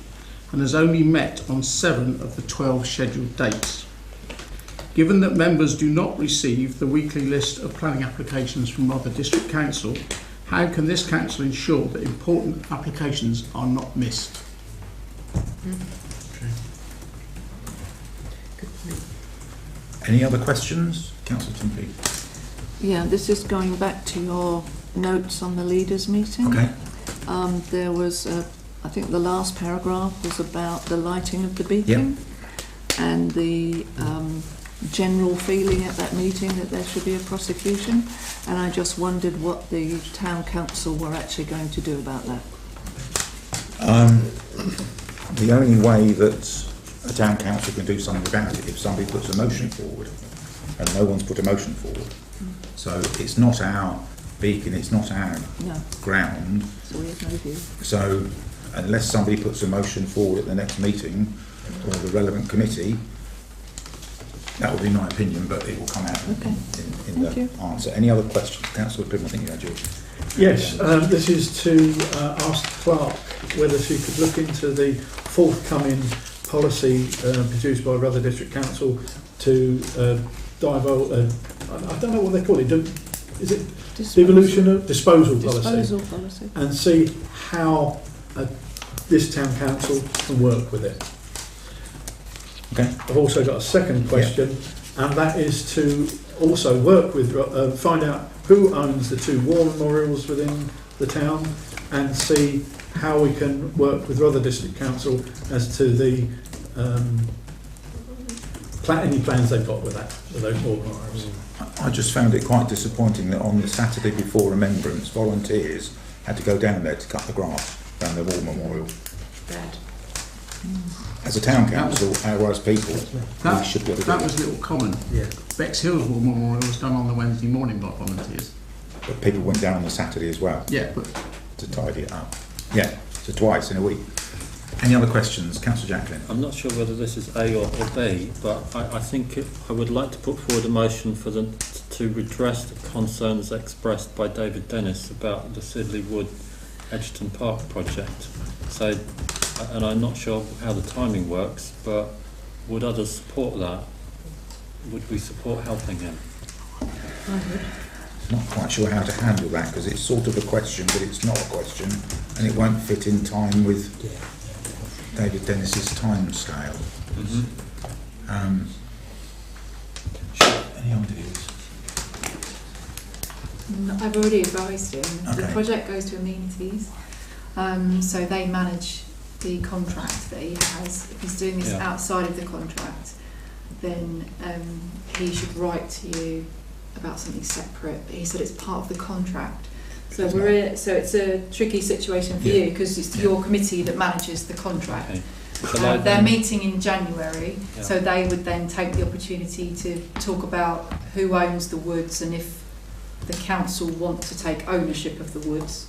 and has only met on 7 of the 12 scheduled dates. Given that members do not receive the weekly list of planning applications from Rother District Council, How can this council ensure that important applications are not missed? Any other questions? Councillor Timpey. Yeah, this is going back to your notes on the leaders' meeting. Okay. There was, I think the last paragraph was about the lighting of the beacon and the general feeling at that meeting that there should be a prosecution. And I just wondered what the town council were actually going to do about that. The only way that a town council can do something about it if somebody puts a motion forward, and no one's put a motion forward. So it's not our beacon, it's not our ground. So we have no view. So unless somebody puts a motion forward at the next meeting or the relevant committee, that would be my opinion, but it will come out in the answer. Any other questions? Councillor Pym, I think you had yours. Yes, this is to ask the clerk whether she could look into the forthcoming policy produced by Rother District Council to divulge, I don't know what they call it, is it disposal policy, and see how this town council can work with it. Okay. I've also got a second question, and that is to also work with, find out who owns the 2 war memorials within the town, and see how we can work with Rother District Council as to the any plans they've got with that, with those war memorials. I just found it quite disappointing that on the Saturday before Remembrance, volunteers had to go down there to cut the grass around the war memorial. Bad. As a town council, as people, we should be able to do that was Little Common. Yeah. Bexhill's War Memorial was done on the Wednesday morning by volunteers. But people went down on the Saturday as well. Yeah, but to tidy it up. Yeah, so twice in a week. Any other questions? Councillor Jacqueline. I'm not sure whether this is A or B, but I think I would like to put forward a motion for them to redress the concerns expressed by David Dennis about the Sidley Wood Edgerton Park project. So, and I'm not sure how the timing works, but would others support that? Would we support helping him? I would. Not quite sure how to handle that because it's sort of a question, but it's not a question, and it won't fit in time with David Dennis's time scale. Any ideas? I've already advised him. Okay. The project goes to amenities, so they manage the contract that he has. If he's doing this outside of the contract, then he should write to you about something separate. But he said it's part of the contract. So so it's a tricky situation for you because it's your committee that manages the contract. Okay. They're meeting in January, so they would then take the opportunity to talk about who owns the woods and if the council want to take ownership of the woods.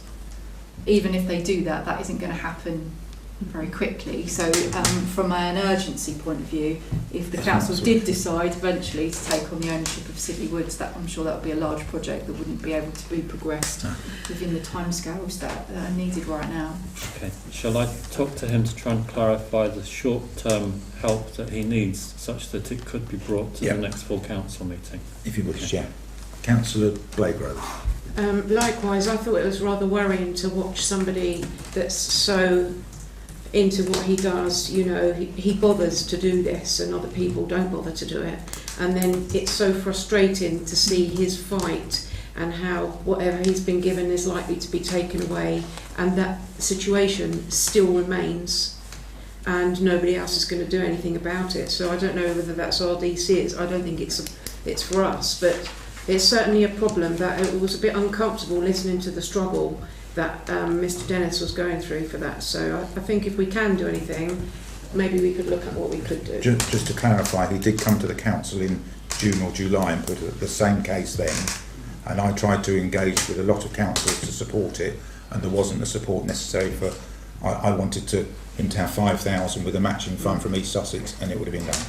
Even if they do that, that isn't going to happen very quickly. So from an urgency point of view, if the council did decide eventually to take on the ownership of Sidley Woods, that I'm sure that would be a large project that wouldn't be able to be progressed within the timescales that are needed right now. Okay. Shall I talk to him to try and clarify the short-term help that he needs, such that it could be brought to the next full council meeting? If you wish, Councillor Blagrove. Likewise, I thought it was rather worrying to watch somebody that's so into what he does, you know, he bothers to do this and other people don't bother to do it, and then it's so frustrating to see his fight and how whatever he's been given is likely to be taken away, and that situation still remains and nobody else is going to do anything about it. So I don't know whether that's RDC's. I don't think it's for us, but it's certainly a problem. That it was a bit uncomfortable listening to the struggle that Mr. Dennis was going through for that. So I think if we can do anything, maybe we could look at what we could do. Just to clarify, he did come to the council in June or July and put the same case then, and I tried to engage with a lot of councillors to support it, and there wasn't the support necessary for. I wanted him to have 5,000 with a matching fund from East Sussex, and it would have been done.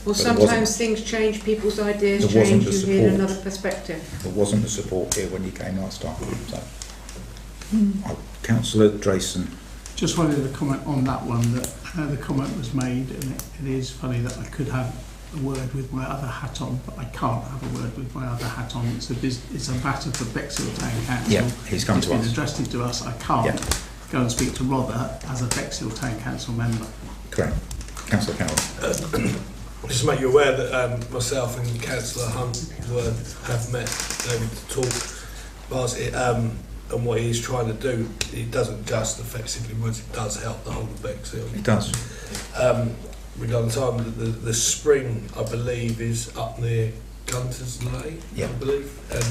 Well, sometimes things change, people's ideas change, you hear another perspective. There wasn't the support here when you came last time. So. Councillor Drayson. Just wanted to comment on that one, that how the comment was made, and it is funny that I could have a word with my other hat on, but I can't have a word with my other hat on. It's a matter for Bexhill Town Council. Yeah, he's come it's to been us. addressed to us. I can't go and speak to Rother as a Bexhill Town Council member. Correct. Councillor Carroll. Just to make you aware that myself and Councillor Hunt have met David to talk about it, and what he's trying to do. It doesn't just affect Sidley Woods, it does help the whole of Bexhill. It does. Regarding time, the spring, I believe, is up near Gunter's Lane, I believe. And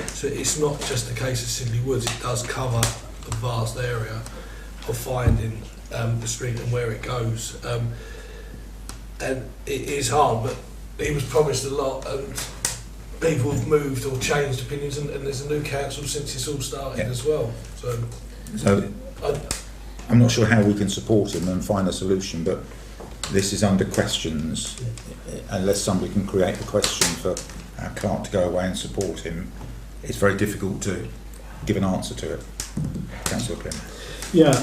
so it's not just a case of Sidley Woods, it does cover a vast area of finding the street and where it goes. And it is hard, but he was promised a lot, and people have moved or changed opinions, and there's a new council since it's all started as well. So I'm not sure how we can support him and find a solution, but this is under questions. Unless somebody can create a question for our clerk to go away and support him, it's very difficult to give an answer to it. Councillor Clem. Yeah,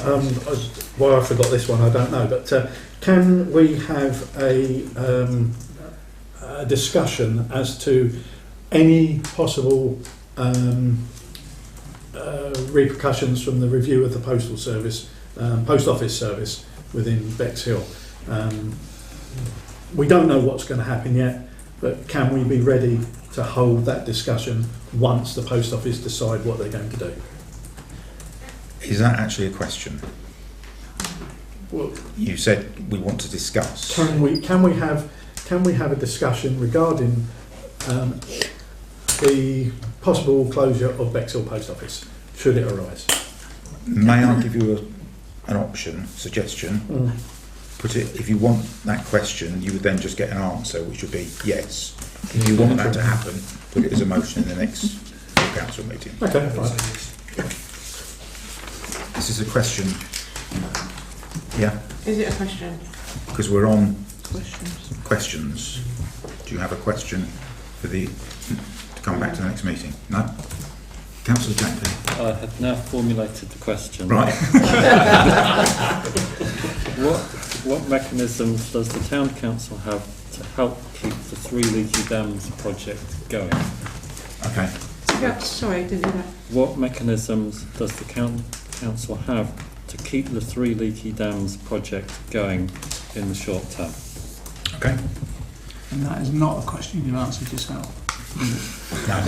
why I forgot this one, I don't know, but can we have a discussion as to any possible repercussions from the review of the postal service, post office service within Bexhill? We don't know what's going to happen yet, but can we be ready to hold that discussion once the post office decide what they're going to do? Is that actually a question? Well, you said we want to discuss. Can we have a discussion regarding the possible closure of Bexhill Post Office, should it arise? May I give you an suggestion? Put it, if you want that question, you would then just get an answer, which would be yes. If you want that to happen, put it as a motion in the next council meeting. Okay, fine. This is a question. Yeah? Is it a question? Because we're on Questions. questions. Do you have a question for to come back to the next meeting? No? Councillor Jackley. I have now formulated the question. Right. What mechanisms does the Town Council have to help keep the Three Leaky Dams project going? Okay. Sorry, I didn't hear that. What mechanisms does the Council have to keep the Three Leaky Dams project going in the short term? Okay. And that is not a question you answered yourself. No.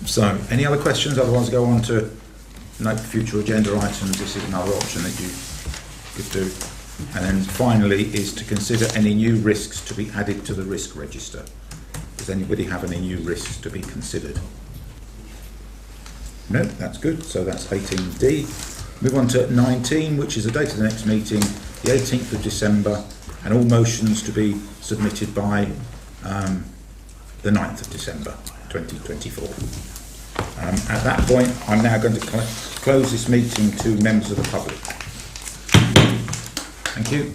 So, any other questions? Otherwise, go on to note future agenda items. This is another option that you could do. And then finally is to consider any new risks to be added to the risk register. Does anybody have any new risks to be considered? No, that's good. So that's 18D. Move on to 19, which is the date of the next meeting, the 18th of December, and all motions to be submitted by the 9th of December 2024. At that point, I'm now going to close this meeting to members of the public. Thank you.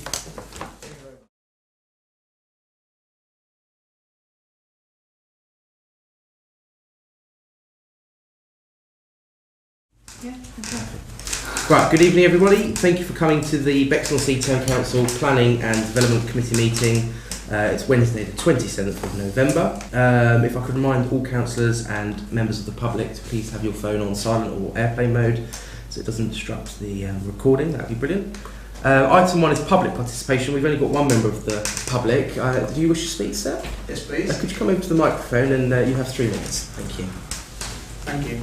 Right, good evening everybody. Thank you for coming to the Bexhill-on-Sea Town Council Planning and Development Committee meeting. It's Wednesday the 27th of November. If I could remind all councillors and members of the public to please have your phone on silent or airplane mode so it doesn't disrupt the recording, that would be brilliant. Item 1 is public participation. We've only got one member of the public. Do you wish to speak, sir? Yes, please. Could you come over to the microphone and you have 3 minutes. Thank you. Thank you.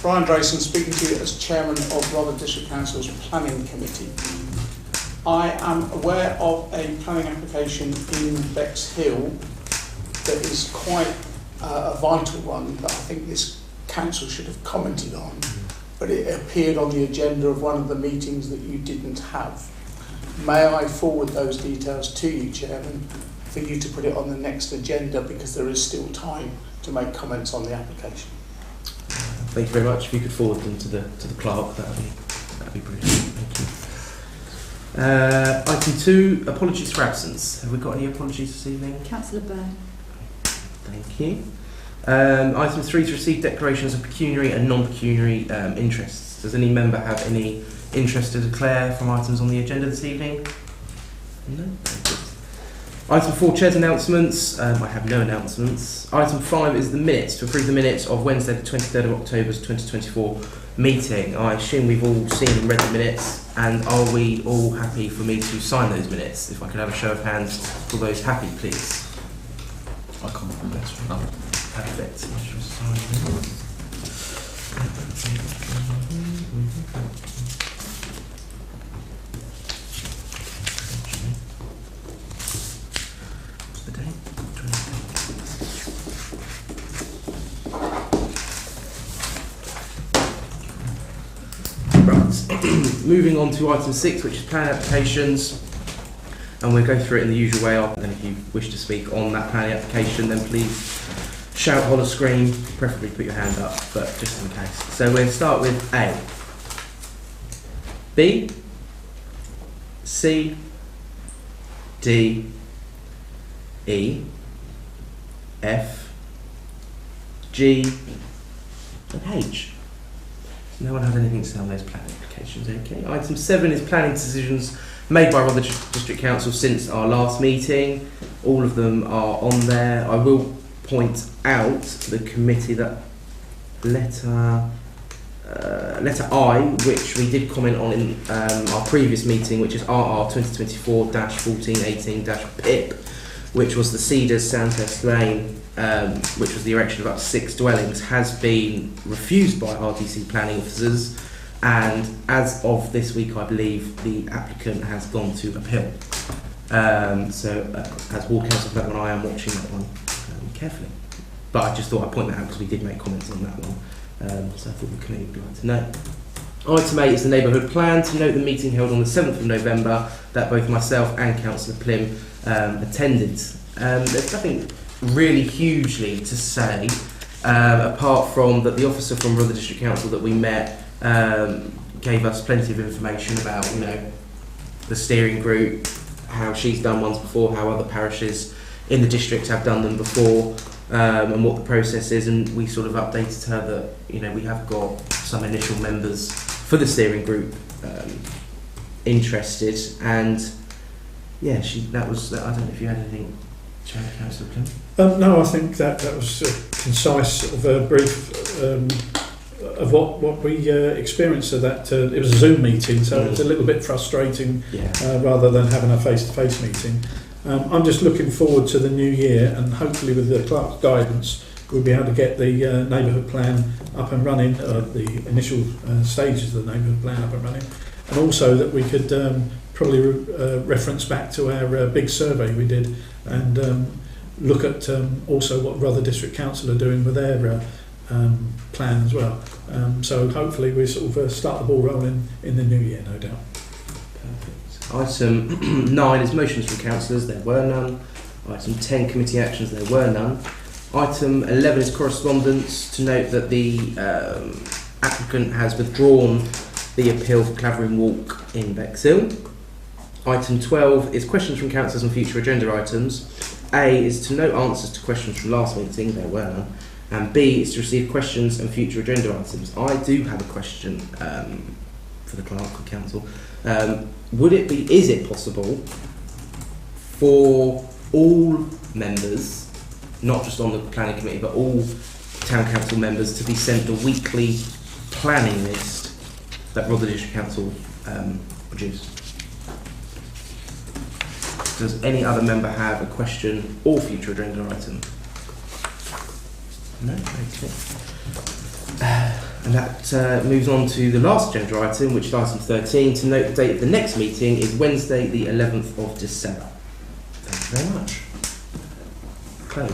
Brian Drayson speaking to you as Chairman of Rother District Council's Planning Committee. I am aware of a planning application in Bexhill that is quite a vital one that I think this council should have commented on, but it appeared on the agenda of one of the meetings that you didn't have. May I forward those details to you, Chairman, for you to put it on the next agenda because there is still time to make comments on the application. Thank you very much. If you could forward them to the clerk, that'd be brilliant. Thank you. Item 2, apologies for absence. Have we got any apologies this evening? Councillor Byrne. Thank you. Item 3 is receive declarations of pecuniary and non-pecuniary interests. Does any member have any interest to declare from items on the agenda this evening? No? Item 4, Chair's announcements. I have no announcements. Item 5 is the minutes, to approve the minutes of Wednesday the 23rd of October's 2024 meeting. I assume we've all seen and read the minutes, and are we all happy for me to sign those minutes? If I could have a show of hands for those happy, please. I can't remember this one. Perfect. I shall sign them. What's the date? 23rd. Right. Moving on to item 6, which is plan applications. And we'll go through it in the usual way. And then if you wish to speak on that planning application, then please shout, holler, scream, preferably put your hand up, but just in case. So we'll start with A, B, C, D, E, F, G, and H. No one has anything to say on those planning applications, okay. Item 7 is planning decisions made by Rother District Council since our last meeting. All of them are on there. I will point out to the committee that letter I, which we did comment on in our previous meeting, which is RR 2024-1418-PIP, which was the Cedars Sandhurst Lane, which was the erection of up to 6 dwellings, has been refused by RDC planning officers, and as of this week, I believe the applicant has gone to appeal. So as ward council for that one, I am watching that one carefully. But I just thought I'd point that out because we did make comments on that one. So I thought the committee would like to know. Item 8 is the neighbourhood plan. To note the meeting held on the 7th of November that both myself and Councillor Plim attended. There's nothing really hugely to say apart from that the officer from Rother District Council that we met gave us plenty of information about, you know, the steering group, how she's done ones before, how other parishes in the district have done them before, and what the process is, and we sort of updated her that, you know, we have got some initial members for the steering group interested, and yeah, that was, I don't know if you had anything, Councillor Plim? No, I think that was concise, sort of a brief of what we experienced. Of that, it was a Zoom meeting, so it was a little bit frustrating rather than having a face-to-face meeting. I'm just looking forward to the new year, and hopefully with the clerk's guidance we'll be able to get the neighbourhood plan up and running, the initial stages of the neighbourhood plan up and running, and also that we could probably reference back to our big survey we did, and look at also what Rother District Council are doing with their plan as well. So hopefully we sort of start the ball rolling in the new year, no doubt. Item 9 is motions from councillors, there were none. Item 10, committee actions, there were none. Item 11 is correspondence, to note that the applicant has withdrawn the appeal for Clavering Walk in Bexhill. Item 12 is questions from councillors on future agenda items. A is to note answers to questions from last meeting, there were none. And B is to receive questions and future agenda items. I do have a question for the clerk of council. Is it possible for all members, not just on the planning committee, but all town council members, to be sent the weekly planning list that Rother District Council produce? Does any other member have a question or future agenda item? No? Okay. And that moves on to the last agenda item, which is item 13, to note the date of the next meeting is Wednesday the 11th of December. Thank you very much. Close.